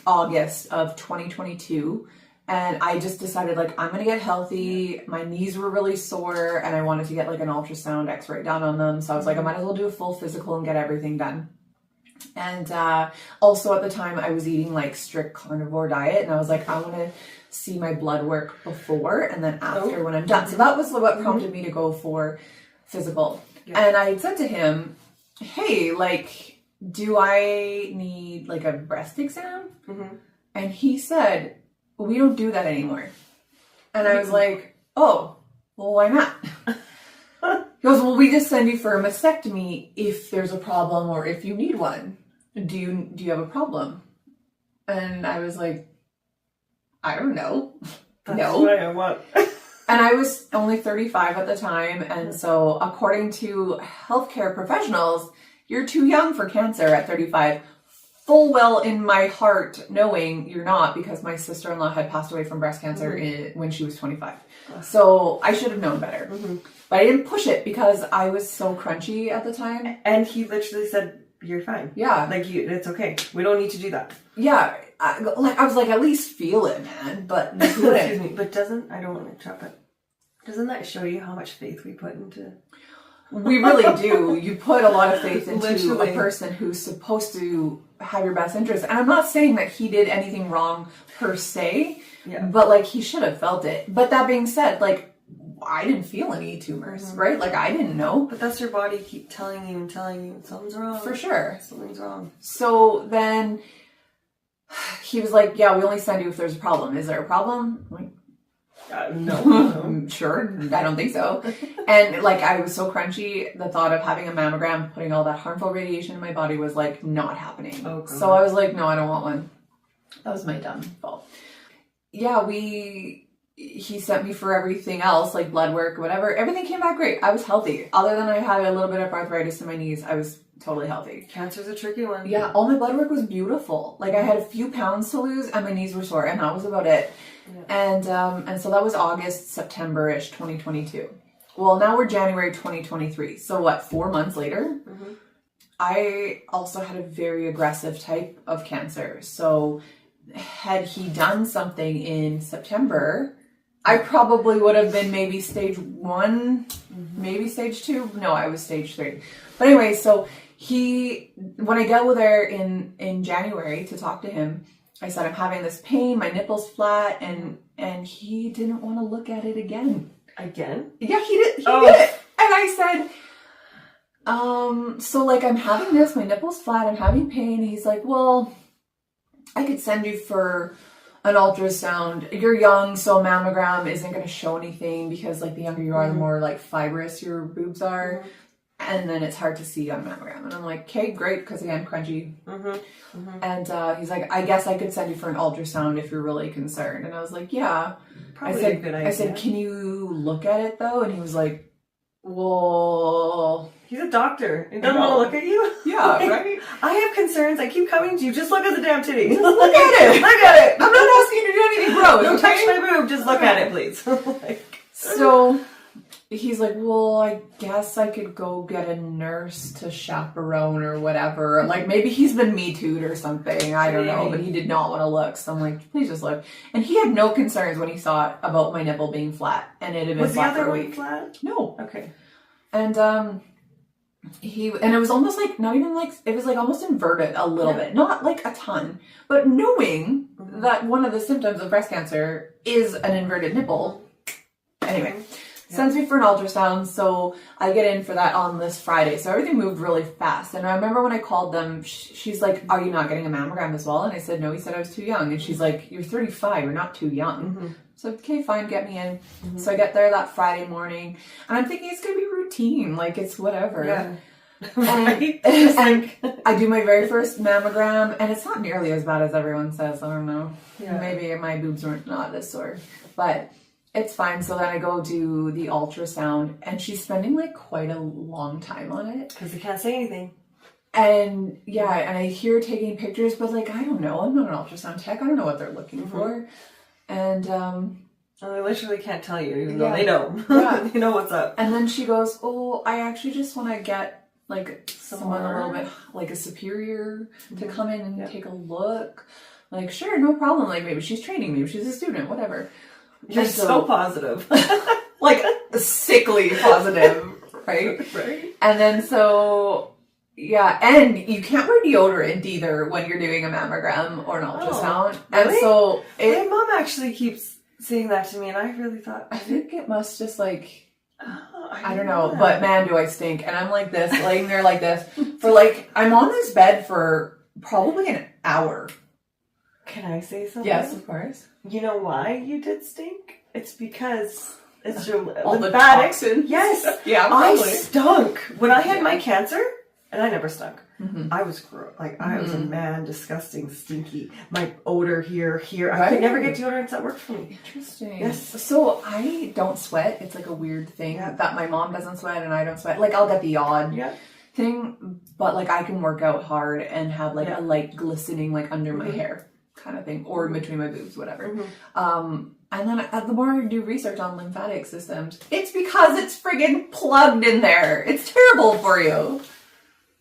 August of 2022. And I just decided, like, I'm going to get healthy. My knees were really sore, and I wanted to get, like, an ultrasound x-ray done on them. So I was like, I might as well do a full physical and get everything done. And also at the time, I was eating, like, strict carnivore diet. And I was like, I want to see my blood work before and then after when I'm done. So that was what prompted me to go for physical. And I said to him, hey, like, do I need, like, a breast exam? And he said, we don't do that anymore. And I was like, oh, well, why not? He goes, well, we just send you for a mastectomy if there's a problem or if you need one. Do you have a problem? And I was like, I don't know. That's what I want. And I was only 35 at the time. And so according to healthcare professionals, you're too young for cancer at 35. Full well in my heart knowing you're not, because my sister-in-law had passed away from breast cancer when she was 25. So I should have known better. But I didn't push it because I was so crunchy at the time. And he literally said, you're fine. Yeah. Like, it's okay. We don't need to do that. Yeah. I was like, at least feel it, man. But excuse me. But I don't want to interrupt, but doesn't that show you how much faith we put into... We really do. You put a lot of faith into a person who's supposed to have your best interest. And I'm not saying that he did anything wrong per se, but like he should have felt it. But that being said, like I didn't feel any tumors, right? Like I didn't know. But that's your body keep telling you something's wrong. For sure. Something's wrong. So then he was like, yeah, we only send you if there's a problem. Is there a problem? I'm like, no. Sure, I don't think so. And like I was so crunchy, the thought of having a mammogram, putting all that harmful radiation in my body was like not happening. So I was like, no, I don't want one. That was my dumb fault. Yeah, he sent me for everything else, like blood work, whatever. Everything came back great. I was healthy. Other than I had a little bit of arthritis in my knees, I was totally healthy. Cancer's a tricky one. Yeah, all my blood work was beautiful. Like I had a few pounds to lose and my knees were sore and that was about it. And so that was August, September-ish, 2022. Well, now we're January 2023. So what, 4 months later? I also had a very aggressive type of cancer. So had he done something in September, I probably would have been maybe stage 1, maybe stage 2. No, I was stage 3. But anyway, so when I go there in January to talk to him, I said, I'm having this pain, my nipple's flat, and he didn't want to look at it again. Again? Yeah, he did. He did. And I said, so like I'm having this, my nipple's flat, I'm having pain. And he's like, well, I could send you for an ultrasound. You're young, so a mammogram isn't going to show anything because like the younger you are, the more like fibrous your boobs are. And then it's hard to see on a mammogram. And I'm like, okay, great, because again, crunchy. And he's like, I guess I could send you for an ultrasound if you're really concerned. And I was like, yeah. Probably a good idea. I said, can you look at it though? And he was like, well... He's a doctor. He doesn't want to look at you? Yeah, right? I have concerns. I keep coming to you. Just look at the damn titty. Just look at it. Look at it. I'm not asking you to do anything gross. Don't touch my boob. Just look at it, please. So he's like, well, I guess I could go get a nurse to chaperone or whatever. Like maybe he's been Me Too'd or something. I don't know. But he did not want to look. So I'm like, please just look. And he had no concerns when he saw it about my nipple being flat. And it had been flat for a week. Was the other one flat? No. Okay. And it was almost like, not even like, it was like almost inverted a little bit, not like a ton, but knowing that one of the symptoms of breast cancer is an inverted nipple. Anyway, sends me for an ultrasound. So I get in for that on this Friday. So everything moved really fast. And I remember when I called them, she's like, are you not getting a mammogram as well? And I said, no, he said I was too young. And she's like, you're 35, you're not too young. So, okay, fine, get me in. So I get there that Friday morning, and I'm thinking it's going to be routine, like it's whatever. Yeah. And I do my very first mammogram, and it's not nearly as bad as everyone says. I don't know. Yeah. Maybe my boobs were not this sore, but it's fine. So then I go do the ultrasound, and she's spending like quite a long time on it. Because they can't say anything. And yeah, and I hear taking pictures, but like, I don't know. I'm not an ultrasound tech. I don't know what they're looking for. And they literally can't tell you, even though they know. They know what's up. And then she goes, oh, I actually just want to get like someone a little bit, like a superior to come in and take a look. Like, sure, no problem. Like, maybe she's training, maybe she's a student, whatever. You're so positive. Like, sickly positive, right? Right. And then so... Yeah, and you can't wear deodorant either when you're doing a mammogram or an ultrasound. Really? And so my mom actually keeps saying that to me, and I really thought... I think it must just like... I don't know, but man, do I stink. And I'm like this, laying there like this, for like... I'm on this bed for probably an hour. Can I say something? Yes, of course. You know why you did stink? It's because... It's your all the toxins. Yes. Yeah, probably. I stunk. When I had my cancer... And I never stunk. I was gross. Like, I was a man, disgusting, stinky. My odor here. I could never get deodorants that worked for me. Interesting. Yes. So I don't sweat. It's like a weird thing that my mom doesn't sweat and I don't sweat. Like, I'll get the odd thing, but like I can work out hard and have like a light glistening like under my hair kind of thing, or in between my boobs, whatever. And then the more I do research on lymphatic systems, it's because it's friggin' plugged in there. It's terrible for you.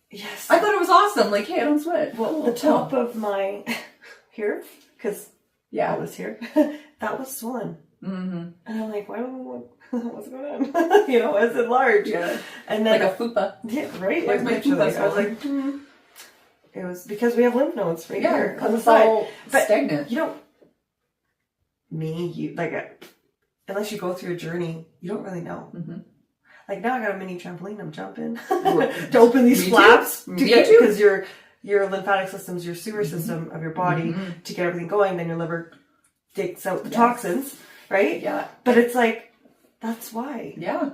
Yes. I thought it was awesome. Like, hey, I don't sweat. Well, the top of my here, because I was here, that was swollen. And I'm like, what's going on? You know, is it large? Yeah. And then, like a fupa. Yeah, right? Like my fupa. I was like, It was because we have lymph nodes right here on the it's side. All stagnant. You don't, unless you go through a journey, you don't really know. Like now I got a mini trampoline, I'm jumping to open these flaps because your lymphatic system's your sewer system of your body to get everything going. Then your liver takes out the toxins, right? Yeah. But it's like, that's why. Yeah.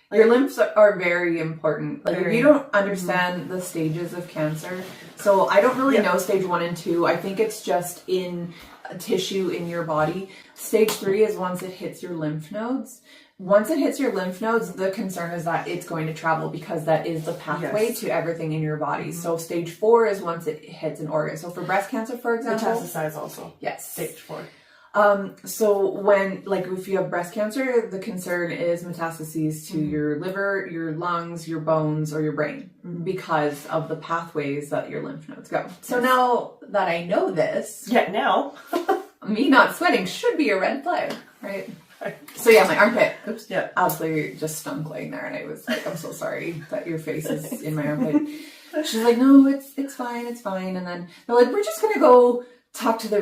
Like, your lymphs are very important. Like if you don't understand the stages of cancer, so I don't really know stage 1 and 2. I think it's just in tissue in your body. Stage 3 is once it hits your lymph nodes. Once it hits your lymph nodes, the concern is that it's going to travel because that is the pathway to everything in your body. So stage 4 is once it hits an organ. So for breast cancer, for example. Metastasize also. Yes. Stage 4. So when, like, if you have breast cancer, the concern is metastases to your liver, your lungs, your bones, or your brain because of the pathways that your lymph nodes go. So now that I know this. Yeah, now. Me not sweating should be a red flag, right? So yeah, my armpit, oops, Yeah. absolutely just stunk laying there, and I was like, I'm so sorry that your face is in my armpit. She's like, no, it's fine, it's fine. And then they're like, we're just gonna go talk to the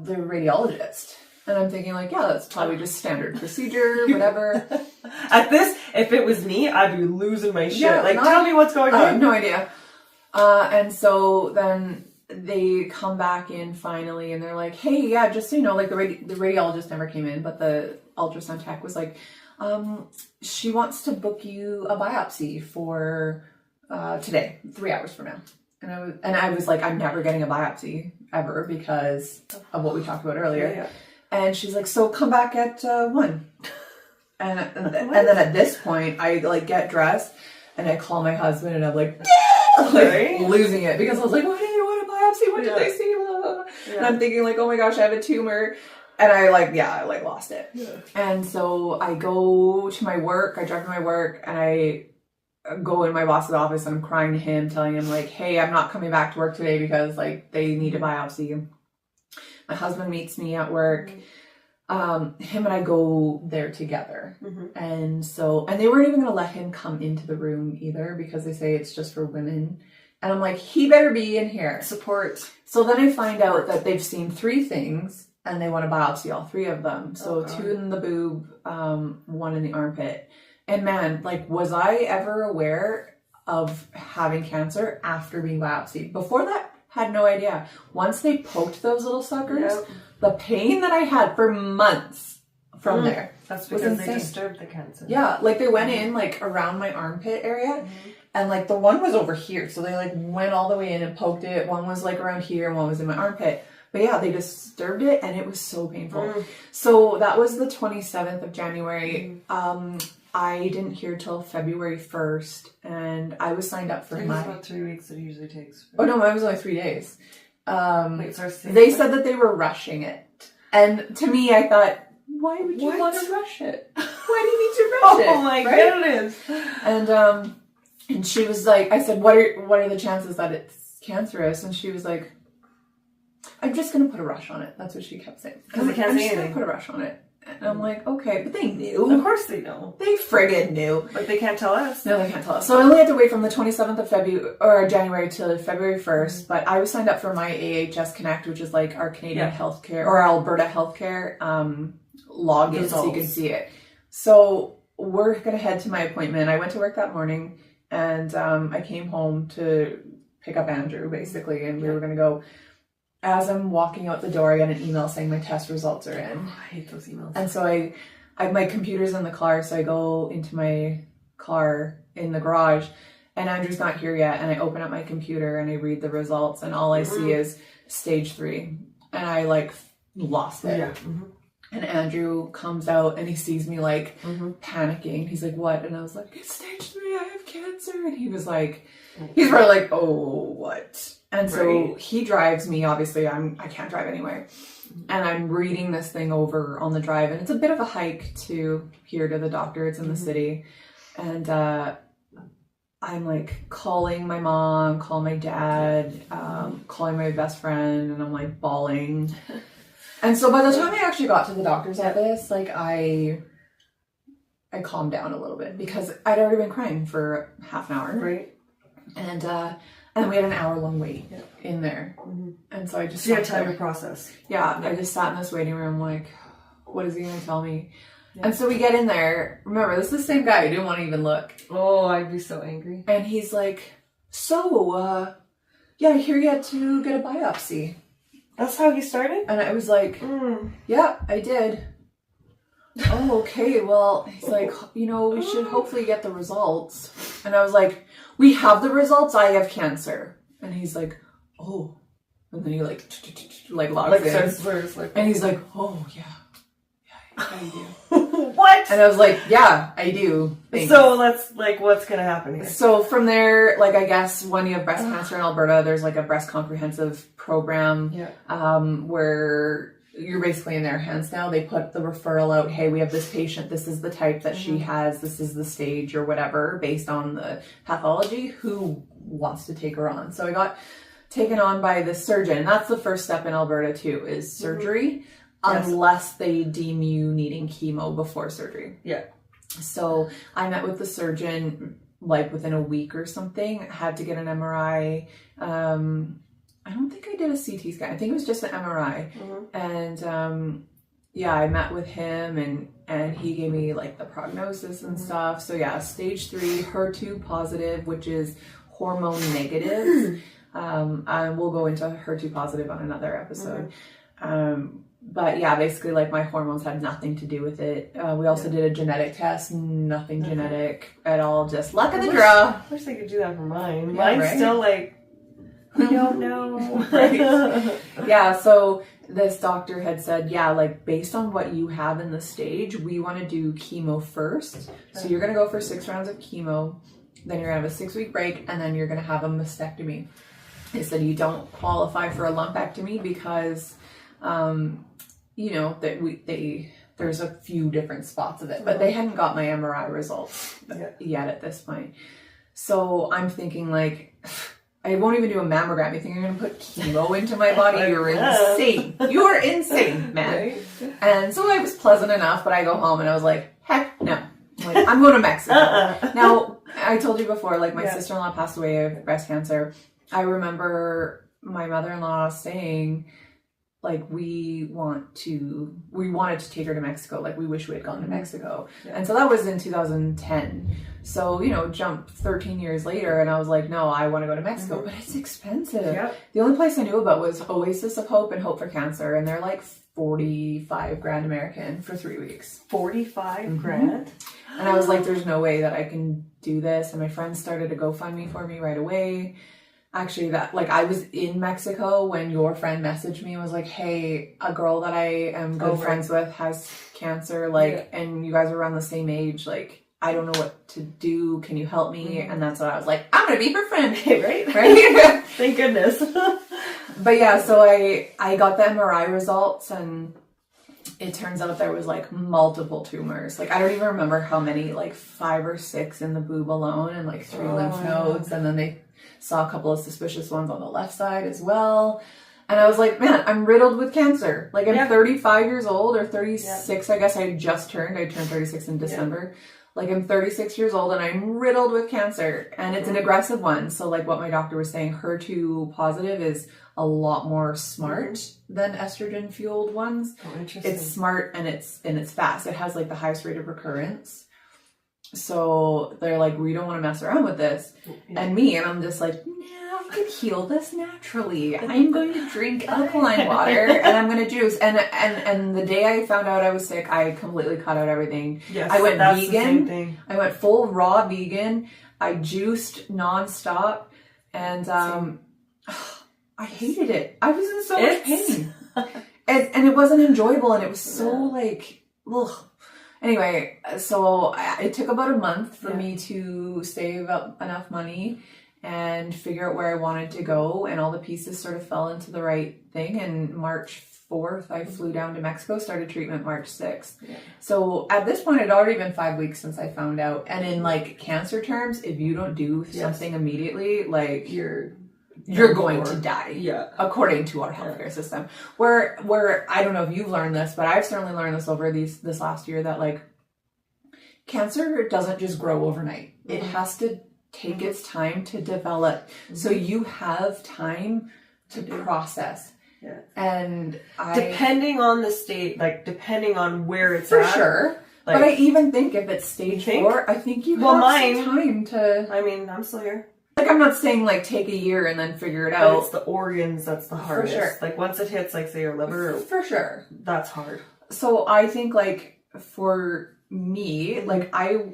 radiologist. And I'm thinking like, yeah, that's probably just standard procedure, whatever. At this, if it was me, I'd be losing my shit. Yeah, tell me what's going on. I have no idea. And so then they come back in finally, and they're like, hey, yeah, just so you know, like the radiologist never came in, but the ultrasound tech was like, she wants to book you a biopsy for today, 3 hours from now. And I was like, I'm never getting a biopsy ever because of what we talked about earlier. Yeah. And she's like, so come back at 1. And then at this point, I like get dressed and I call my husband and I'm like, losing it because I was like, why do you want a biopsy? What did they see? Blah, blah, blah. And I'm thinking like, oh my gosh, I have a tumor. And I lost it. Yeah. And so I go to my work, I drive to my work, and I go in my boss's office and I'm crying to him, telling him like, hey, I'm not coming back to work today because like they need a biopsy. My husband meets me at work. Him and I go there together. And they weren't even going to let him come into the room either because they say it's just for women. And I'm like, he better be in here. Support. So then I find out that they've seen 3 things and they want to biopsy all 3 of them. So 2 in the boob, 1 in the armpit. And man, like, was I ever aware of having cancer after being biopsied? Before that, had no idea. Once they poked those little suckers, the pain that I had for months from there. That's because they disturbed the cancer. Yeah, like they went in like around my armpit area, and like the one was over here, so they like went all the way in and poked it. One was like around here, and one was in my armpit. But yeah, they disturbed it, and it was so painful. So that was the 27th of January. I didn't hear till February 1st, and I was signed up for my... about 3 weeks it usually takes. Oh no, mine was only 3 days. Wait, they said that they were rushing it. And to me, I thought, why would you want to rush it? Why do you need to rush it? Oh my goodness. And she was like, I said, what are the chances that it's cancerous? And she was like, I'm just going to put a rush on it. That's what she kept saying. Because they can't say anything. I'm just going to put a rush on it. And I'm like, okay, but they knew. Of course they know. They friggin' knew. But they can't tell us. No, they can't tell us. So I only had to wait from the 27th of January to February 1st, but I was signed up for my AHS Connect, which is like our Canadian healthcare, or Alberta healthcare login, so you can see it. So we're going to head to my appointment. I went to work that morning, and I came home to pick up Andrew, basically, and we were going to go. As I'm walking out the door, I get an email saying my test results are in. Oh, I hate those emails. And so I my computer's in the car, so I go into my car in the garage, and Andrew's not here yet, and I open up my computer and I read the results, and all I see is stage 3, and I like lost it. Yeah. And Andrew comes out and he sees me like panicking. He's like, what? And I was like, it's stage 3, I have cancer. And he was like, he's probably like, oh, what? And so he drives me, obviously I can't drive anywhere. And I'm reading this thing over on the drive, and it's a bit of a hike to here to the doctor. It's in the city. And I'm like calling my mom, calling my dad, calling my best friend, and I'm like bawling. And so by the time I actually got to the doctor's office, like I calmed down a little bit because I'd already been crying for half an hour. Right. And we had an hour-long wait in there. And so I just... So you had time to process. Yeah, I just sat in this waiting room like, what is he going to tell me? Yeah. And so we get in there. Remember, this is the same guy. I didn't want to even look. Oh, I'd be so angry. And he's like, so, yeah, I hear you had to get a biopsy. That's how he started? And I was like, yeah, I did. Oh, okay, well, he's like, we should hopefully get the results. And I was like, we have the results, I have cancer. And he's like, oh. And then he like logs in. And he's like, oh, yeah, I do. What? And I was like, yeah, I do. So let's, what's going to happen here? So from there, I guess when you have breast cancer in Alberta, there's a breast comprehensive program where you're basically in their hands now. They put the referral out, hey, we have this patient, this is the type that she has, this is the stage or whatever, based on the pathology, who wants to take her on. So I got taken on by the surgeon, and that's the first step in Alberta too, is surgery. unless they deem you needing chemo before surgery. Yeah. So I met with the surgeon like within a week or something. I had to get an MRI. I don't think I did a CT scan. I think it was just an MRI. And yeah, I met with him and he gave me like the prognosis and stuff. So yeah, stage 3, HER2 positive, which is hormone negative. And we'll go into HER2 positive on another episode. But yeah, basically like my hormones had nothing to do with it. We also did a genetic test, nothing genetic at all, just luck of the draw. I wish they could do that for mine. Yeah, Mine's right? still like, we don't know. Right. Yeah, so this doctor had said, yeah, like based on what you have in the stage, we want to do chemo first. So you're going to go for 6 rounds of chemo, then you're going to have a 6-week break, and then you're going to have a mastectomy. They said you don't qualify for a lumpectomy because, you know, that there's a few different spots of it, but they hadn't got my MRI results yet at this point. So I'm thinking like, I won't even do a mammogram. You think you're going to put chemo into my body? You're insane. You are insane, man. Right? And so I was pleasant enough, but I go home and I was like, heck no. Like, I'm going to Mexico. Now, I told you before, like my sister-in-law passed away of breast cancer. I remember my mother-in-law saying, like, we wanted to take her to Mexico. Like, we wish we had gone to Mexico. And so that was in 2010. So, you know, jump 13 years later and I was like, no, I want to go to Mexico, but it's expensive. The only place I knew about was Oasis of Hope and Hope for Cancer. And they're like 45 grand American for 3 weeks. 45 grand? And I was like, there's no way that I can do this. And my friends started a GoFundMe for me right away. Actually, that like I was in Mexico when your friend messaged me and was like, hey, a girl that I am good friends with has cancer, like, and you guys are around the same age, like, I don't know what to do. Can you help me? And that's what I was like, I'm gonna be her friend. Right? Thank goodness. But yeah, so I got the MRI results and it turns out there was like multiple tumors. Like I don't even remember how many, like 5 or 6 in the boob alone and like 3 lymph nodes, and then they saw a couple of suspicious ones on the left side as well. And I was like, man, I'm riddled with cancer. Like I'm 35 years old or 36, I guess I just turned. I turned 36 in December. Like I'm 36 years old and I'm riddled with cancer and it's an aggressive one. So like what my doctor was saying, HER2 positive is a lot more smart than estrogen fueled ones. Oh, interesting. It's smart and it's fast. It has like the highest rate of recurrence. So they're like, we don't want to mess around with this. And I'm just like, no, I can heal this naturally. I'm going to drink alkaline water and I'm going to juice. And the day I found out I was sick, I completely cut out everything. Yes, I went that's vegan. The same thing. I went full raw vegan. I juiced nonstop. And I hated it. I was in so much pain. and it wasn't enjoyable. And it was so like, ugh. Anyway, so it took about a month for me to save up enough money and figure out where I wanted to go, and all the pieces sort of fell into the right thing. And March 4th, I flew down to Mexico, started treatment March 6th. So at this point, it had already been 5 weeks since I found out. And in like cancer terms, if you don't do something immediately, like you're going to die, according to our healthcare system. Where I don't know if you've learned this, but I've certainly learned this over this last year, that like cancer doesn't just grow overnight. It has to take its time to develop. So you have time to process. And depending on the state, like depending on where it's for at, sure. Like, but I even think if it's stage 4, I think you have some time to. I mean, I'm still here. Like, I'm not saying, like, take a year and then figure it out. But it's the organs that's the hardest. For sure. Like, once it hits, like, say, your liver. For sure. That's hard. So, I think, like, for me, like, I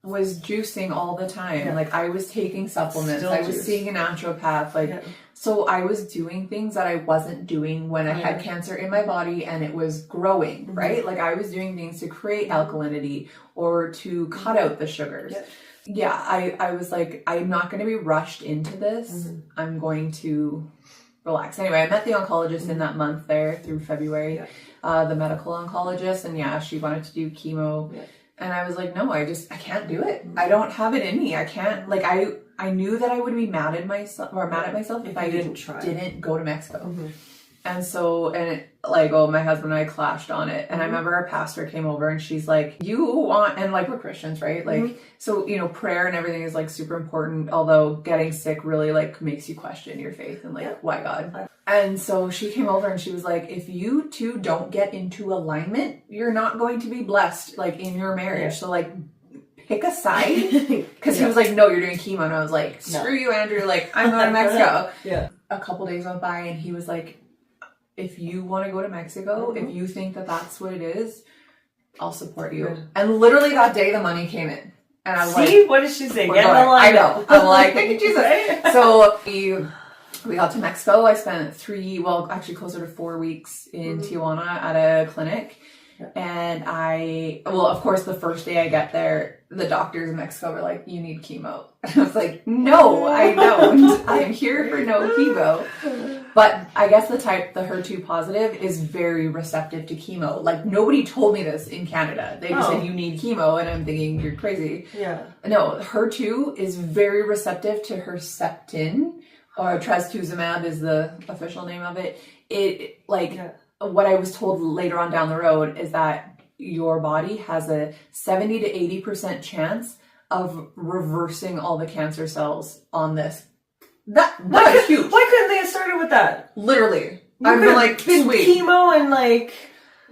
was juicing all the time. Like, I was taking supplements. I was seeing a naturopath. Like, so I was doing things that I wasn't doing when I had cancer in my body and it was growing, right? Like, I was doing things to create alkalinity or to cut out the sugars. I was like, I'm not going to be rushed into this. I'm going to relax. Anyway, I met the oncologist in that month there through February, the medical oncologist. And she wanted to do chemo. And I was like, no, I can't do it. I don't have it in me. I can't, like, I knew that I would be mad at myself if I didn't go to Mexico. And so, like, oh, my husband and I clashed on it. And I remember our pastor came over and she's like, you want, and like, we're Christians, right? Like, so, you know, prayer and everything is like super important, although getting sick really like makes you question your faith and like, why God? And so she came over and she was like, if you two don't get into alignment, you're not going to be blessed like in your marriage. So like, pick a side. Because he was like, no, you're doing chemo. And I was like, screw you, Andrew. Like, I'm going to Mexico. A couple days went by and he was like, if you want to go to Mexico, if you think that that's what it is, I'll support you. And literally that day the money came in. And I was like, what did she say? Get in the line. I know. I'm like, thank you, Jesus. So we got to Mexico. I spent closer to 4 weeks in Tijuana at a clinic. And of course, the first day I get there, the doctors in Mexico were like, you need chemo. And I was like, no, I don't. I am here for no chemo. But I guess the HER2 positive is very receptive to chemo. Like, nobody told me this in Canada. They just said, you need chemo. And I'm thinking, you're crazy. No, HER2 is very receptive to Herceptin, or trastuzumab is the official name of it. What I was told later on down the road is that your body has a 70 to 80% chance of reversing all the cancer cells on this. That is huge. Why couldn't they have started with that? Literally. I've been like, sweet. Chemo and like,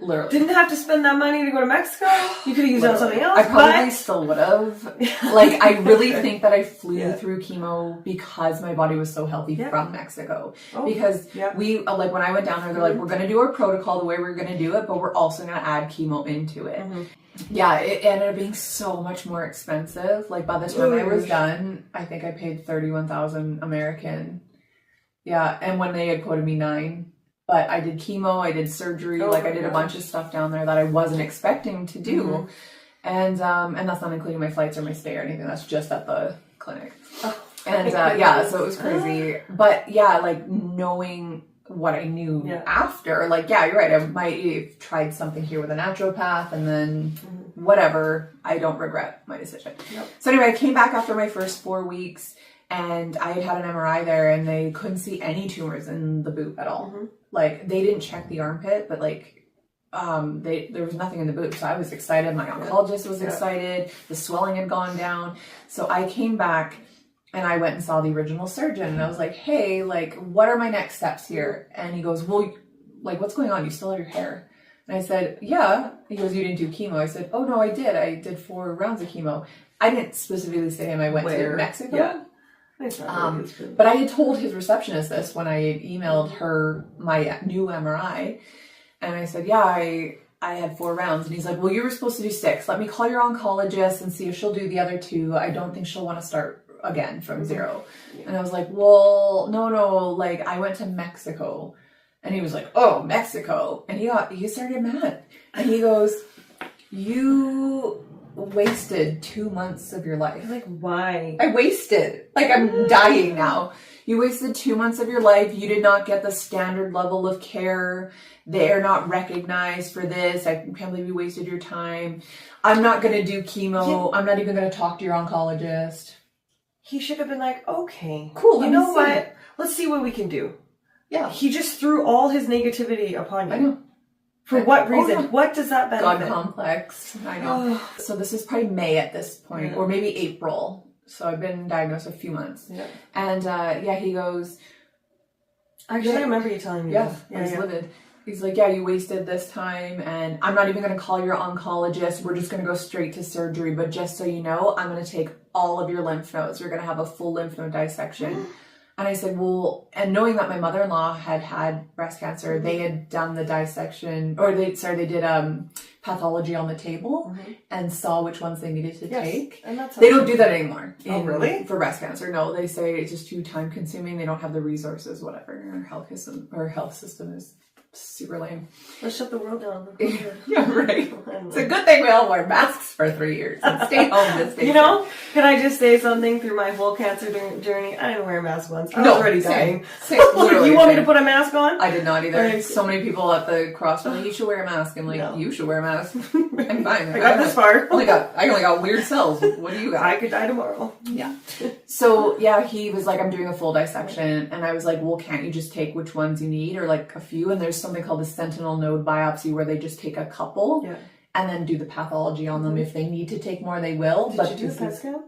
literally. Didn't have to spend that money to go to Mexico. You could have used it on something else. I probably still would have. Like, I really think that I flew through chemo because my body was so healthy from Mexico. Because we, like, when I went down there, they're like, we're going to do our protocol the way we're going to do it, but we're also going to add chemo into it. Yeah, it ended up being so much more expensive. Like, by the time I was done, I think I paid 31,000 American. Yeah, and when they had quoted me 9. But I did chemo, I did surgery, I did a bunch of stuff down there that I wasn't expecting to do. And that's not including my flights or my stay or anything. That's just at the clinic. So it was crazy. But yeah, like, knowing what I knew after, like, yeah, you're right. I might have tried something here with a naturopath and then whatever. I don't regret my decision. So anyway, I came back after my first 4 weeks and I had an MRI there and they couldn't see any tumors in the boob at all. Like, they didn't check the armpit, but like, there was nothing in the boob. So I was excited. My oncologist was excited. The swelling had gone down. So I came back and I went and saw the original surgeon and I was like, hey, like, what are my next steps here? And he goes, well, like, what's going on? You still have your hair? And I said, yeah. He goes, you didn't do chemo. I said, oh no, I did. I did 4 rounds of chemo. I didn't specifically say to him I went to Mexico. But I had told his receptionist this when I had emailed her my new MRI. And I said, yeah, I had 4 rounds. And he's like, well, you were supposed to do 6. Let me call your oncologist and see if she'll do the other 2. I don't think she'll want to start again from 0. And I was like, well, no, like, I went to Mexico. And he was like, oh, Mexico. And he started mad. And he goes, you wasted 2 months of your life. Like, why? I wasted. Like, I'm dying now. You wasted 2 months of your life. You did not get the standard level of care. They are not recognized for this. I can't believe you wasted your time. I'm not going to do chemo. I'm not even going to talk to your oncologist. He should have been like, okay, cool. You know what? Let's see what we can do. Yeah. He just threw all his negativity upon you. I know. For what reason? Oh, no. What does that benefit? God complex. I know. So this is probably May at this point, or maybe April. So I've been diagnosed a few months. Yeah. And he goes. Actually, I remember you telling me. Yeah, I was livid. He's like, yeah, you wasted this time, and I'm not even going to call your oncologist. We're just going to go straight to surgery. But just so you know, I'm going to take all of your lymph nodes. We're going to have a full lymph node dissection. And I said, well, and knowing that my mother-in-law had breast cancer, they had done the dissection, or they did pathology on the table and saw which ones they needed to take. And they don't do that anymore. Really? For breast cancer. No, they say it's just too time consuming. They don't have the resources, whatever. Our health system is super lame. Let's shut the world down. Yeah, right. It's a good thing we all wore masks for 3 years and stay home this day. You know, can I just say something? Through my whole cancer journey, I didn't wear a mask once. I was already dying. Same. You want me to put a mask on? I did not either. So many people at the cross were like, you should wear a mask. I'm like, you should wear a mask. I'm fine. I got this far. I only got weird cells. What do you got? I could die tomorrow. Yeah. So, yeah, he was like, I'm doing a full dissection. And I was like, well, can't you just take which ones you need, or like a few? And there's there's something called a sentinel node biopsy where they just take a couple and then do the pathology on them. If they need to take more, they will. Did you do a PET scan?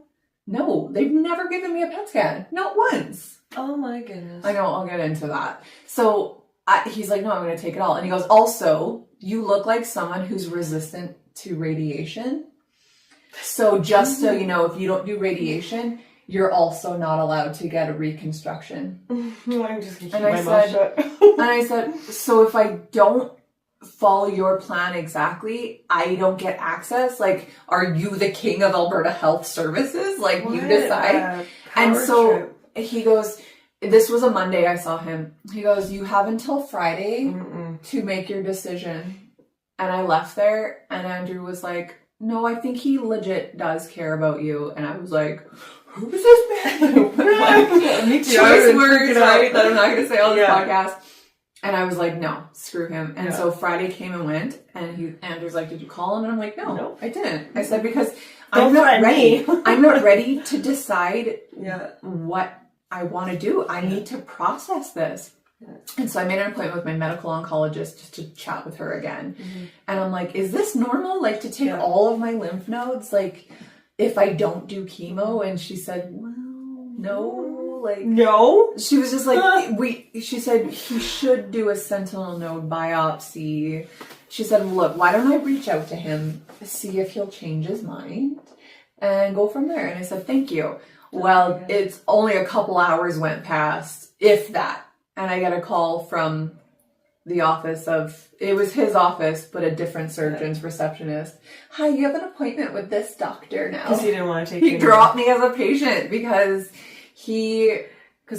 No, they've never given me a PET scan. Not once. Oh my goodness. I know, I'll get into that. So he's like, no, I'm going to take it all. And he goes, also, you look like someone who's resistant to radiation. So just so you know, if you don't do radiation, you're also not allowed to get a reconstruction. I'm just going to keep my mouth shut. And I said, so if I don't follow your plan exactly, I don't get access? Like, are you the king of Alberta Health Services? Like, you decide? And so he goes, this was a Monday I saw him. He goes, you have until Friday to make your decision. And I left there, and Andrew was like, no, I think he legit does care about you. And I was like, who's this man? Like, choice words, right, that I'm not going to say on the podcast. And I was like, no, screw him. And so Friday came and went, and Andrew's like, did you call him? And I'm like, no, I didn't. I said, because I'm not ready. I'm not ready to decide what I want to do. I need to process this. And so I made an appointment with my medical oncologist just to chat with her again. And I'm like, is this normal? Like, to take all of my lymph nodes, like, if I don't do chemo? And she said, well, no. Like, no, she was just like, she said he should do a sentinel node biopsy. She said, well, look, why don't I reach out to him, see if he'll change his mind, and go from there. And I said, thank you. Well, it's only a couple hours went past, if that, and I get a call from the office it was his office, but a different surgeon's receptionist. Hi, you have an appointment with this doctor now. Because he didn't want to take He dropped me as a patient because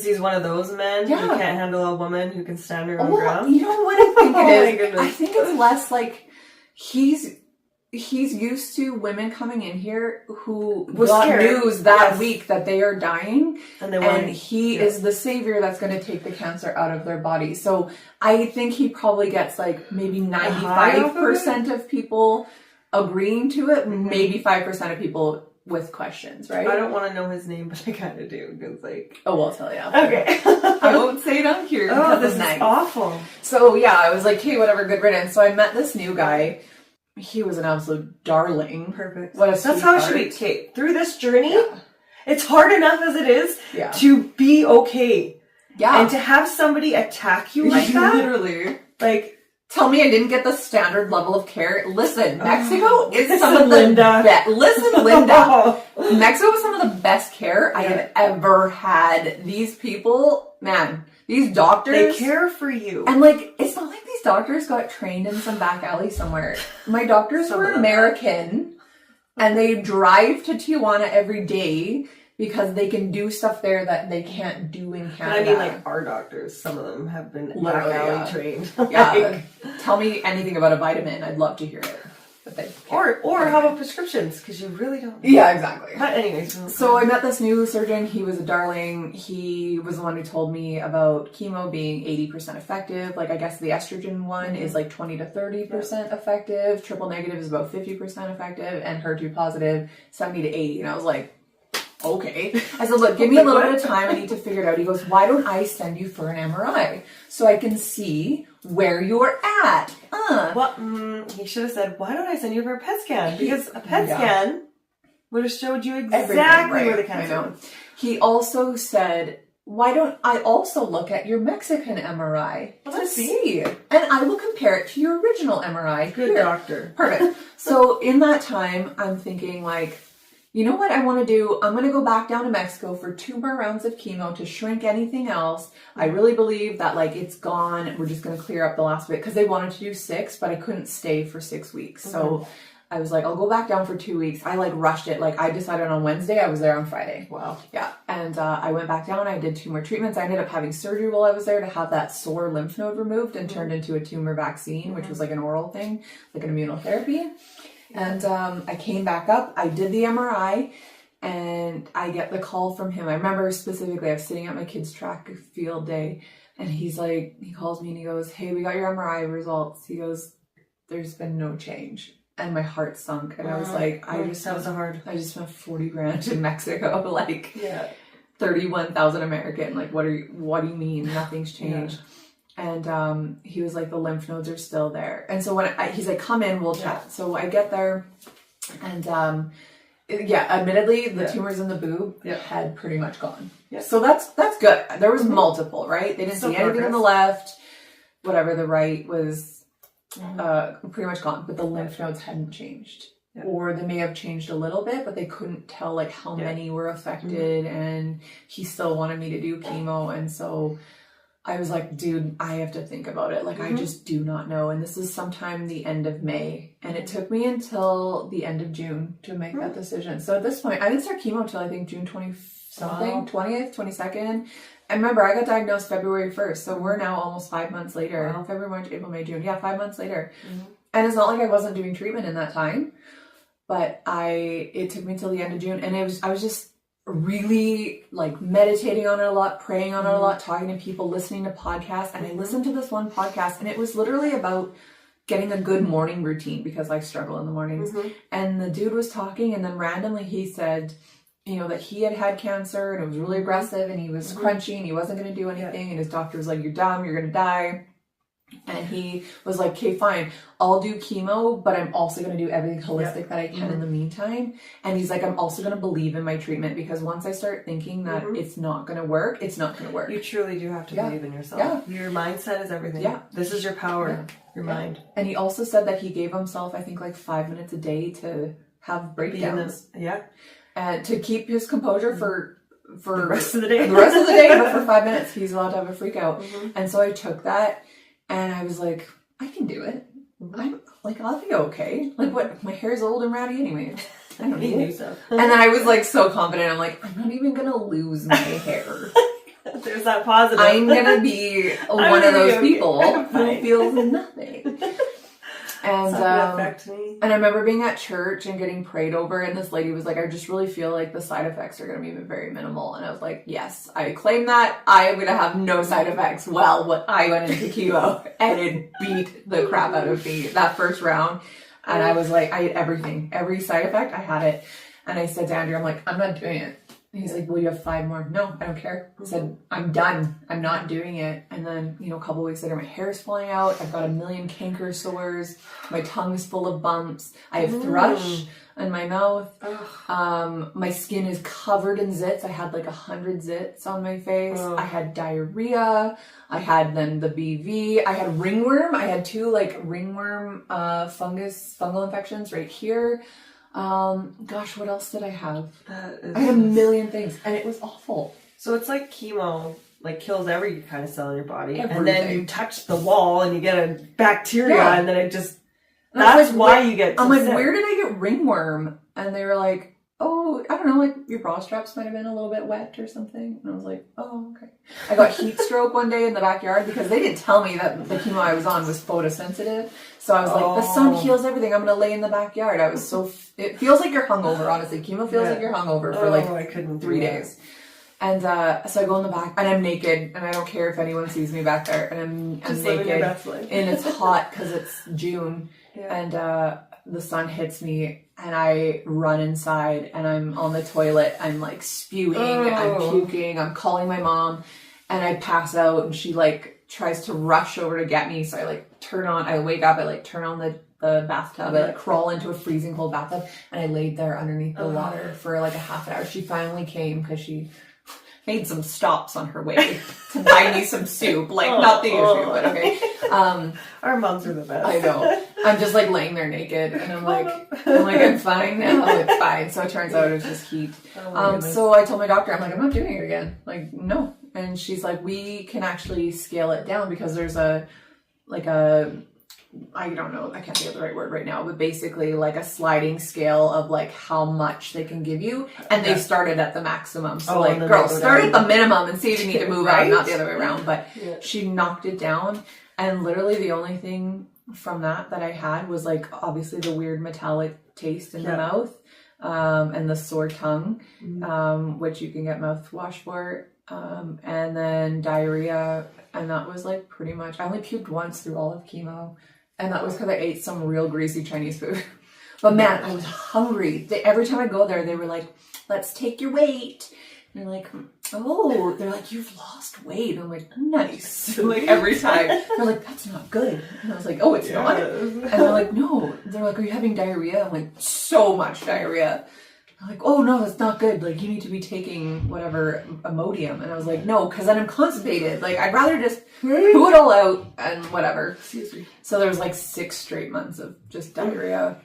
he's one of those men who can't handle a woman who can stand her own ground. You know what I think it is? I think it's less like he's used to women coming in here who got news that week that they are dying, and he is the savior that's going to take the cancer out of their body. So I think he probably gets like maybe 95% of people agreeing to it, maybe 5% of people with questions, right? I don't want to know his name, but I kind of do. Because I'll tell you. Okay. I won't say it on here. Oh, this is awful. So I was like, hey, whatever, good riddance. So I met this new guy. He was an absolute darling. Perfect. What a That's how it should be. Okay, through this journey, it's hard enough as it is to be okay. Yeah. And to have somebody attack you like that. Literally. Like, tell me I didn't get the standard level of care. Listen, Mexico is some of the best. Listen, Linda. Mexico is some of the best care I have ever had. These people, man, these doctors. They care for you. And it's not like these doctors got trained in some back alley somewhere. My doctors were American, and they drive to Tijuana every day because they can do stuff there that they can't do in Canada. I mean, our doctors, some of them have been back alley trained. Tell me anything about a vitamin. I'd love to hear it. But or how about prescriptions? Because you really don't. Yeah, exactly. But anyways. So I met this new surgeon. He was a darling. He was the one who told me about chemo being 80% effective. I guess the estrogen one is 20 to 30% effective. Triple negative is about 50% effective. And HER2 positive, 70 to 80. And I was like, okay. I said, look, give me a little bit of time. I need to figure it out. He goes, why don't I send you for an MRI so I can see where you're at? Well, he should have said, why don't I send you for a PET scan? Because a PET scan would have showed you exactly where the cancer is. He also said, why don't I also look at your Mexican MRI to see? And I will compare it to your original MRI. Good doctor. Perfect. So in that time, I'm thinking you know what I want to do? I'm going to go back down to Mexico for 2 more rounds of chemo to shrink anything else. I really believe that it's gone. We're just going to clear up the last bit because they wanted to do 6, but I couldn't stay for 6 weeks. So I was like, I'll go back down for 2 weeks. I rushed it. I decided on Wednesday. I was there on Friday. Wow. Yeah. And I went back down. I did 2 more treatments. I ended up having surgery while I was there to have that sore lymph node removed and turned into a tumor vaccine, which was an oral thing, an immunotherapy. And I came back up, I did the MRI, and I get the call from him. I remember specifically, I was sitting at my kid's track field day, and he calls me and he goes, hey, we got your MRI results. He goes, there's been no change. And my heart sunk, and I was like, I just spent 40 grand in Mexico, 31,000 American. What do you mean? Nothing's changed. Yeah. And he was like, the lymph nodes are still there. And so he's like, come in, we'll chat. So I get there, and admittedly, the tumors in the boob had pretty much gone. Yeah. So that's good. There was multiple, right? They didn't see anything on the left. Whatever, the right was pretty much gone, but the lymph nodes hadn't changed. Yeah. Or they may have changed a little bit, but they couldn't tell like how many were affected, and he still wanted me to do chemo. And so I was like, dude, I have to think about it. Like, I just do not know. And this is sometime the end of May. And it took me until the end of June to make that decision. So at this point, I didn't start chemo until I think June 20-something, 20th, 22nd. And remember, I got diagnosed February 1st. So we're now almost 5 months later. Wow. February, March, April, May, June. Yeah, 5 months later. And it's not like I wasn't doing treatment in that time. But it took me till the end of June, and I was just really like meditating on it a lot, praying on it a lot, talking to people, listening to podcasts. And I listened to this one podcast, and it was literally about getting a good morning routine because I struggle in the mornings. And the dude was talking, and then randomly he said, you know, that he had cancer and it was really aggressive, and he was crunchy and he wasn't going to do anything. And his doctor was like, you're dumb, you're going to die. And he was like, okay, fine, I'll do chemo, but I'm also going to do everything holistic that I can in the meantime. And he's like, I'm also going to believe in my treatment, because once I start thinking that it's not going to work, it's not going to work. You truly do have to believe in yourself. Yeah. Your mindset is everything. Yeah. This is your power, your mind. And he also said that he gave himself, I think, like 5 minutes a day to have breakdowns. And to keep his composure for the rest of the day. But for 5 minutes, he's allowed to have a freak out. And so I took that. And I was like, I can do it. I'll be okay. Like, what? My hair's old and ratty anyway. I don't need it. And then I was like so confident. I'm like, I'm not even going to lose my hair. There's that positive. I'm going to be one of those people who feels nothing. And and I remember being at church and getting prayed over, and this lady was like, I just really feel like the side effects are going to be very minimal. And I was like, yes, I claim that. I am going to have no side effects. Well, I went into chemo and it beat the crap out of me that first round. And I was like, I had everything, every side effect, I had it. And I said to Andrew, I'm like, I'm not doing it. And he's like, well, you have 5 more. No, I don't care. I said, I'm done. I'm not doing it. And then, you know, a couple of weeks later, my hair is falling out. I've got 1 million canker sores. My tongue is full of bumps. I have thrush in my mouth. My skin is covered in zits. I had like 100 zits on my face. I had diarrhea. I had then the BV. I had ringworm. I had 2 like ringworm fungal infections right here. Gosh, what else did I have? I had 1 million things, and it was awful. So it's like chemo, like kills every kind of cell in your body, and then you touch the wall and you get a bacteria, and then it just, that's why you get I'm like, where did I get ringworm? And they were like, oh, I don't know, like your bra straps might have been a little bit wet or something. And I was like, oh, okay. I got heat stroke one day in the backyard because they didn't tell me that the chemo I was on was photosensitive. So I was like, the sun heals everything. I'm going to lay in the backyard. I was so, it feels like you're hungover, honestly. Chemo feels like you're hungover for like 3 days. And so I go in the back, and I'm naked, and I don't care if anyone sees me back there. And I'm naked, and it's hot because it's June, and the sun hits me, and I run inside, and I'm on the toilet. I'm like spewing, I'm puking, I'm calling my mom, and I pass out, and she like tries to rush over to get me. So I like I wake up, I like turn on the bathtub, I like crawl into a freezing cold bathtub, and I laid there underneath the water for like a half an hour. She finally came because she made some stops on her way to buy me some soup. Like, not the issue, but okay. Our moms are the best. I know. I'm just like laying there naked, and I'm like, I'm fine now. It's fine. So it turns out it was just heat. So I told my doctor, I'm like, I'm not doing it again. Like, no. And she's like, we can actually scale it down because there's I don't know, I can't think of the right word right now, but basically like a sliding scale of like how much they can give you, and they started at the maximum. So like, girl, start at the minimum and see if you need to move out, not the other way around. But she knocked it down, and literally the only thing from that I had was like obviously the weird metallic taste in the mouth, and the sore tongue, which you can get mouthwash for, and then diarrhea, and that was like pretty much. I only puked once through all of chemo. And that was because I ate some real greasy Chinese food. But man, I was hungry. Every time I go there, they were like, let's take your weight. And I'm like, oh, they're like, you've lost weight. I'm like, nice. Like every time. They're like, that's not good. And I was like, oh, it's not. And they're like, no. They're like, are you having diarrhea? I'm like, so much diarrhea. They're like, oh no, that's not good. Like, you need to be taking whatever, Imodium. And I was like, no, because then I'm constipated. Like, I'd rather just poo it all out and whatever. Excuse me. So there was like 6 straight months of just diarrhea.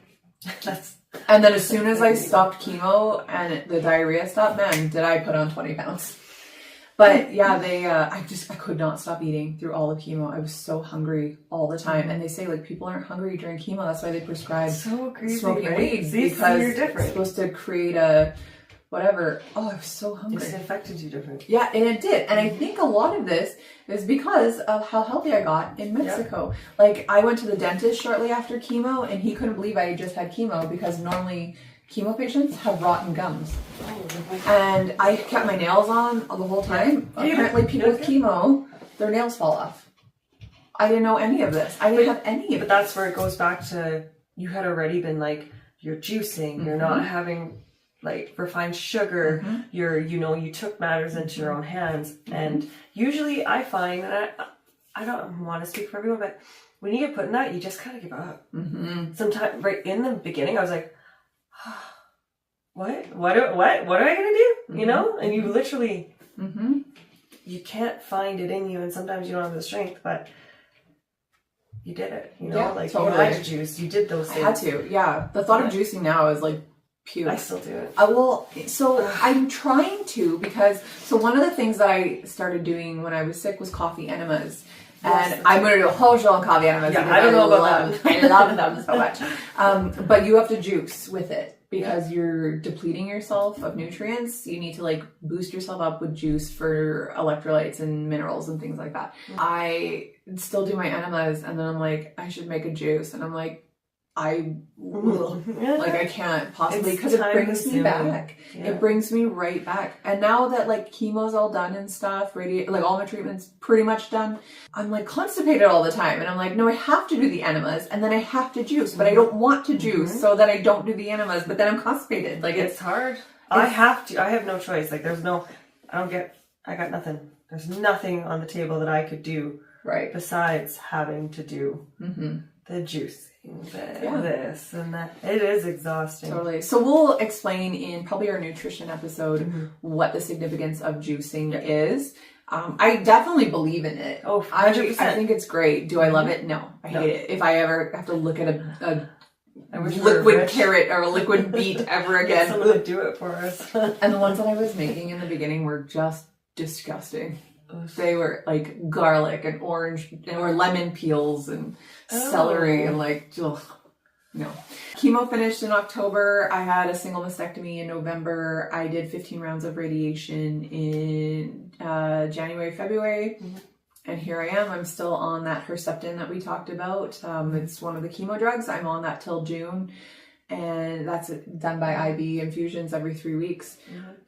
And then as soon as I stopped chemo and the diarrhea stopped, man, did I put on 20 pounds. But yeah, I could not stop eating through all of chemo. I was so hungry all the time. And they say like people aren't hungry during chemo. That's why they prescribe smoking weed, because you're different. It's supposed to create a whatever. Oh, I was so hungry. It affected you different. Yeah, and it did. And I think a lot of this is because of how healthy I got in Mexico. Yeah. Like, I went to the dentist shortly after chemo, and he couldn't believe I just had chemo, because normally chemo patients have rotten gums. And I kept my nails on the whole time. Yeah. Apparently people with chemo, their nails fall off. I didn't know any of this. I didn't have any of it. But that's where it goes back to, you had already been like, you're juicing, you're not having like refined sugar, you took matters into your own hands. And usually I find that I don't want to speak for everyone, but when you get put in that, you just kind of give up. Sometimes right in the beginning, I was like, what am I going to do? You know? And you literally, you can't find it in you. And sometimes you don't have the strength, but you did it, you know? Yeah, like totally. You had to juice. You did those things. I had to, yeah. The thought of juicing now is like, puke. I still do it. So I'm trying to, because one of the things that I started doing when I was sick was coffee enemas. And I'm going to do a whole show on coffee enemas. Yeah, I don't know about them. I love them so much. But you have to juice with it, because you're depleting yourself of nutrients. You need to like boost yourself up with juice for electrolytes and minerals and things like that. I still do my enemas, and then I'm like, I should make a juice. And I'm like, I can't possibly, because it brings me back. Yeah. It brings me right back. And now that like chemo's all done and stuff, like all my treatment's pretty much done, I'm like constipated all the time. And I'm like, no, I have to do the enemas, and then I have to juice, but I don't want to juice, so that I don't do the enemas, but then I'm constipated. Like, it's hard. I have no choice. Like, I got nothing. There's nothing on the table that I could do besides having to do the juice. This and that. It is exhausting. Totally. So we'll explain in probably our nutrition episode what the significance of juicing is. I definitely believe in it. Oh, 100%. I think it's great. Do I love it? No. I hate it. If I ever have to look at a liquid carrot or a liquid beet ever again. Someone would do it for us. And the ones that I was making in the beginning were just disgusting. They were like garlic and orange or lemon peels and celery and like, ugh, no. Chemo finished in October. I had a single mastectomy in November. I did 15 rounds of radiation in January, February. And here I am. I'm still on that Herceptin that we talked about. It's one of the chemo drugs. I'm on that till June. And that's done by IV infusions every 3 weeks.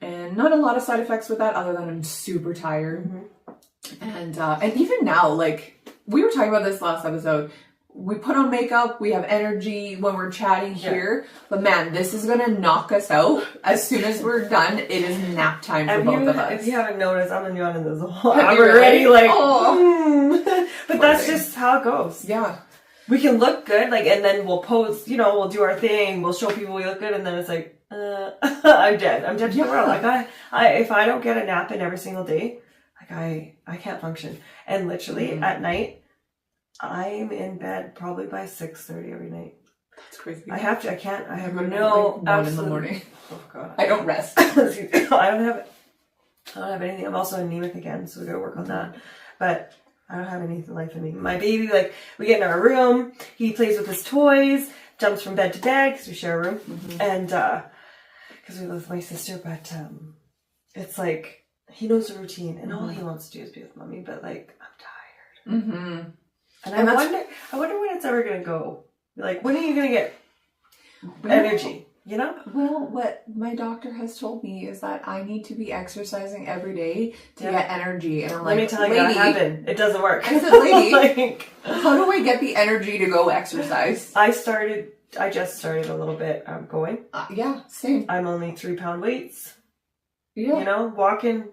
And not a lot of side effects with that, other than I'm super tired. And even now, like, we were talking about this last episode, we put on makeup, we have energy when we're chatting here, but man, this is gonna knock us out as soon as we're done. It is nap time for both of us. If you haven't noticed, I'm yawning this whole hour already, like, but that's just how it goes. Yeah. We can look good, like, and then we'll pose, we'll do our thing, we'll show people we look good, and then it's like, I'm dead to the world. Like, if I don't get a nap in every single day, like, I can't function. And literally at night, I'm in bed probably by 6:30 every night. That's crazy. I have no, like 1 in the morning. Oh God. I don't rest. I don't have anything. I'm also anemic again, so we gotta work on that. But I don't have anything life in me. My baby, like, we get in our room, he plays with his toys, jumps from bed to bed, because we share a room, and because we live with my sister, but it's like, he knows the routine, and all he wants to do is be with mommy, but like, I'm tired. And I wonder when it's ever going to go. Like, when are you going to get energy, Well, what my doctor has told me is that I need to be exercising every day to get energy. And I'm like, let me tell you what happened. It doesn't work. I said, lady, like, how do I get the energy to go exercise? I just started a little bit going. Yeah, same. I'm only 3-pound weights. Yeah. Walking.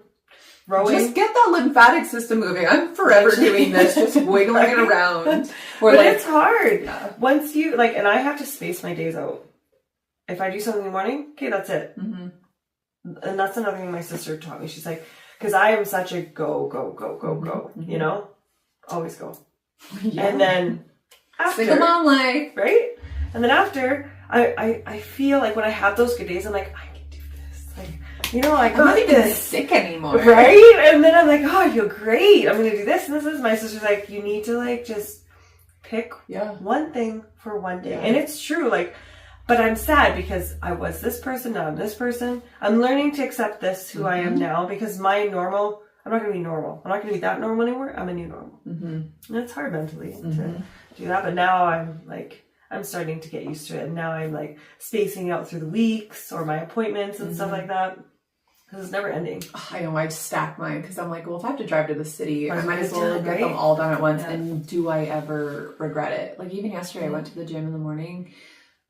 rowing. Just get that lymphatic system moving. I'm forever doing this, just wiggling it around. Or But like, it's hard. Yeah. Once you, like, and I have to space my days out. If I do something in the morning, okay, that's it. Mm-hmm. And that's another thing my sister taught me. She's like, because I am such a go, Mm-hmm. you know? Always go. Yeah. And then after, Single mom life. right? And then after, I feel like when I have those good days, I'm like, I can do this. Like, you know, like, I'm not got even this. sick anymore. Right? And then I'm like, oh, I feel great. I'm going to do this and this is. My sister's like, you need to, like, just pick one thing for one day. Yeah. And it's true, like, but I'm sad because I was this person, now I'm this person. I'm learning to accept this, who I am now, because my normal, I'm not going to be normal. I'm not going to be that normal anymore. I'm a new normal. Mm-hmm. And it's hard mentally to do that. But now I'm like, I'm starting to get used to it. And now I'm like spacing out through the weeks or my appointments and stuff like that. Because it's never ending. I know, I stack mine because I'm like, well, if I have to drive to the city, I might as well done, get right? them all done at once. Yeah. And do I ever regret it? Like even yesterday, I went to the gym in the morning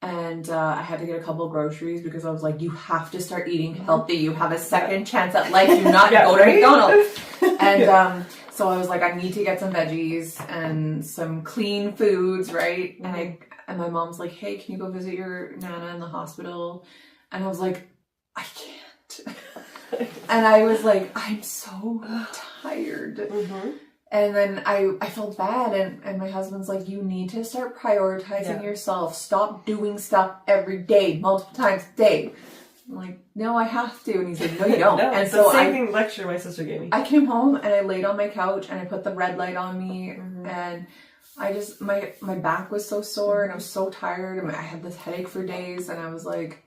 and I had to get a couple groceries because I was like, you have to start eating healthy. You have a second chance at life. Do not go to McDonald's. And so I was like, I need to get some veggies and some clean foods, right? And my mom's like, hey, can you go visit your Nana in the hospital? And I was like, I can't. And I was like, I'm so tired. And then I felt bad. And my husband's like, you need to start prioritizing yourself. Stop doing stuff every day, multiple times a day. I'm like, no, I have to. And he's like, no, you don't. No, and it's so the same thing lecture my sister gave me. I came home and I laid on my couch and I put the red light on me. And I just, my back was so sore and I was so tired. And I had this headache for days. And I was like,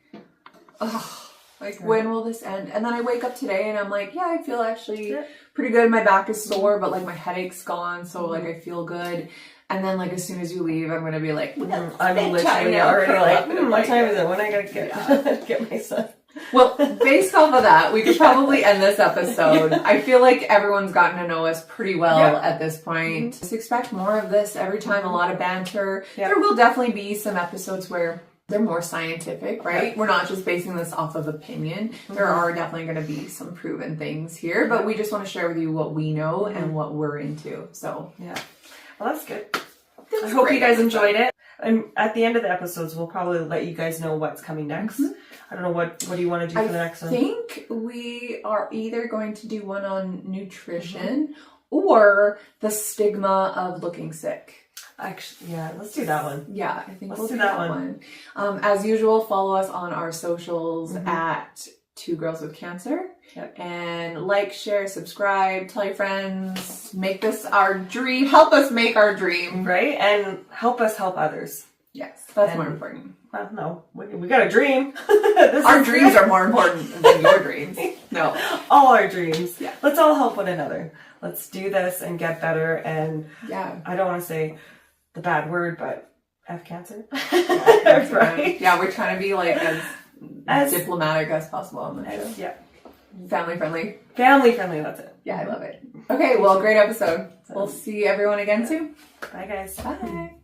ugh. Like, when will this end? And then I wake up today and I'm like, yeah, I feel actually pretty good. My back is sore, but like my headache's gone. So like I feel good. And then like as soon as you leave, I'm going to be like, I'm literally already like, what time is it? When I got to get my son? Well, based off of that, we could probably end this episode. I feel like everyone's gotten to know us pretty well at this point. Just expect more of this every time, a lot of banter. There will definitely be some episodes where they're more scientific, right? We're not just basing this off of opinion. There are definitely going to be some proven things here, but we just want to share with you what we know and what we're into. So, yeah. Well, that's good. I hope you guys enjoyed it. And at the end of the episodes, we'll probably let you guys know what's coming next. I don't know, what do you want to do for the next one? I think we are either going to do one on nutrition or the stigma of looking sick. Actually, yeah, let's do that one. Yeah, I think we'll do that one. As usual, follow us on our socials at 2 Girls with Cancer. And like, share, subscribe, tell your friends, make this our dream. Help us make our dream. Right? And help us help others. Yes, that's more important. No, we got a dream. Our dreams are more important than your dreams. No. All our dreams. Yeah. Let's all help one another. Let's do this and get better. And I don't want to say the bad word, but F cancer. Right? Yeah, we're trying to be like as diplomatic as possible on the show. Yeah. Family friendly. Family friendly, that's it. Yeah, I love it. Okay, well, great episode. We'll see everyone again soon. Bye, guys. Bye.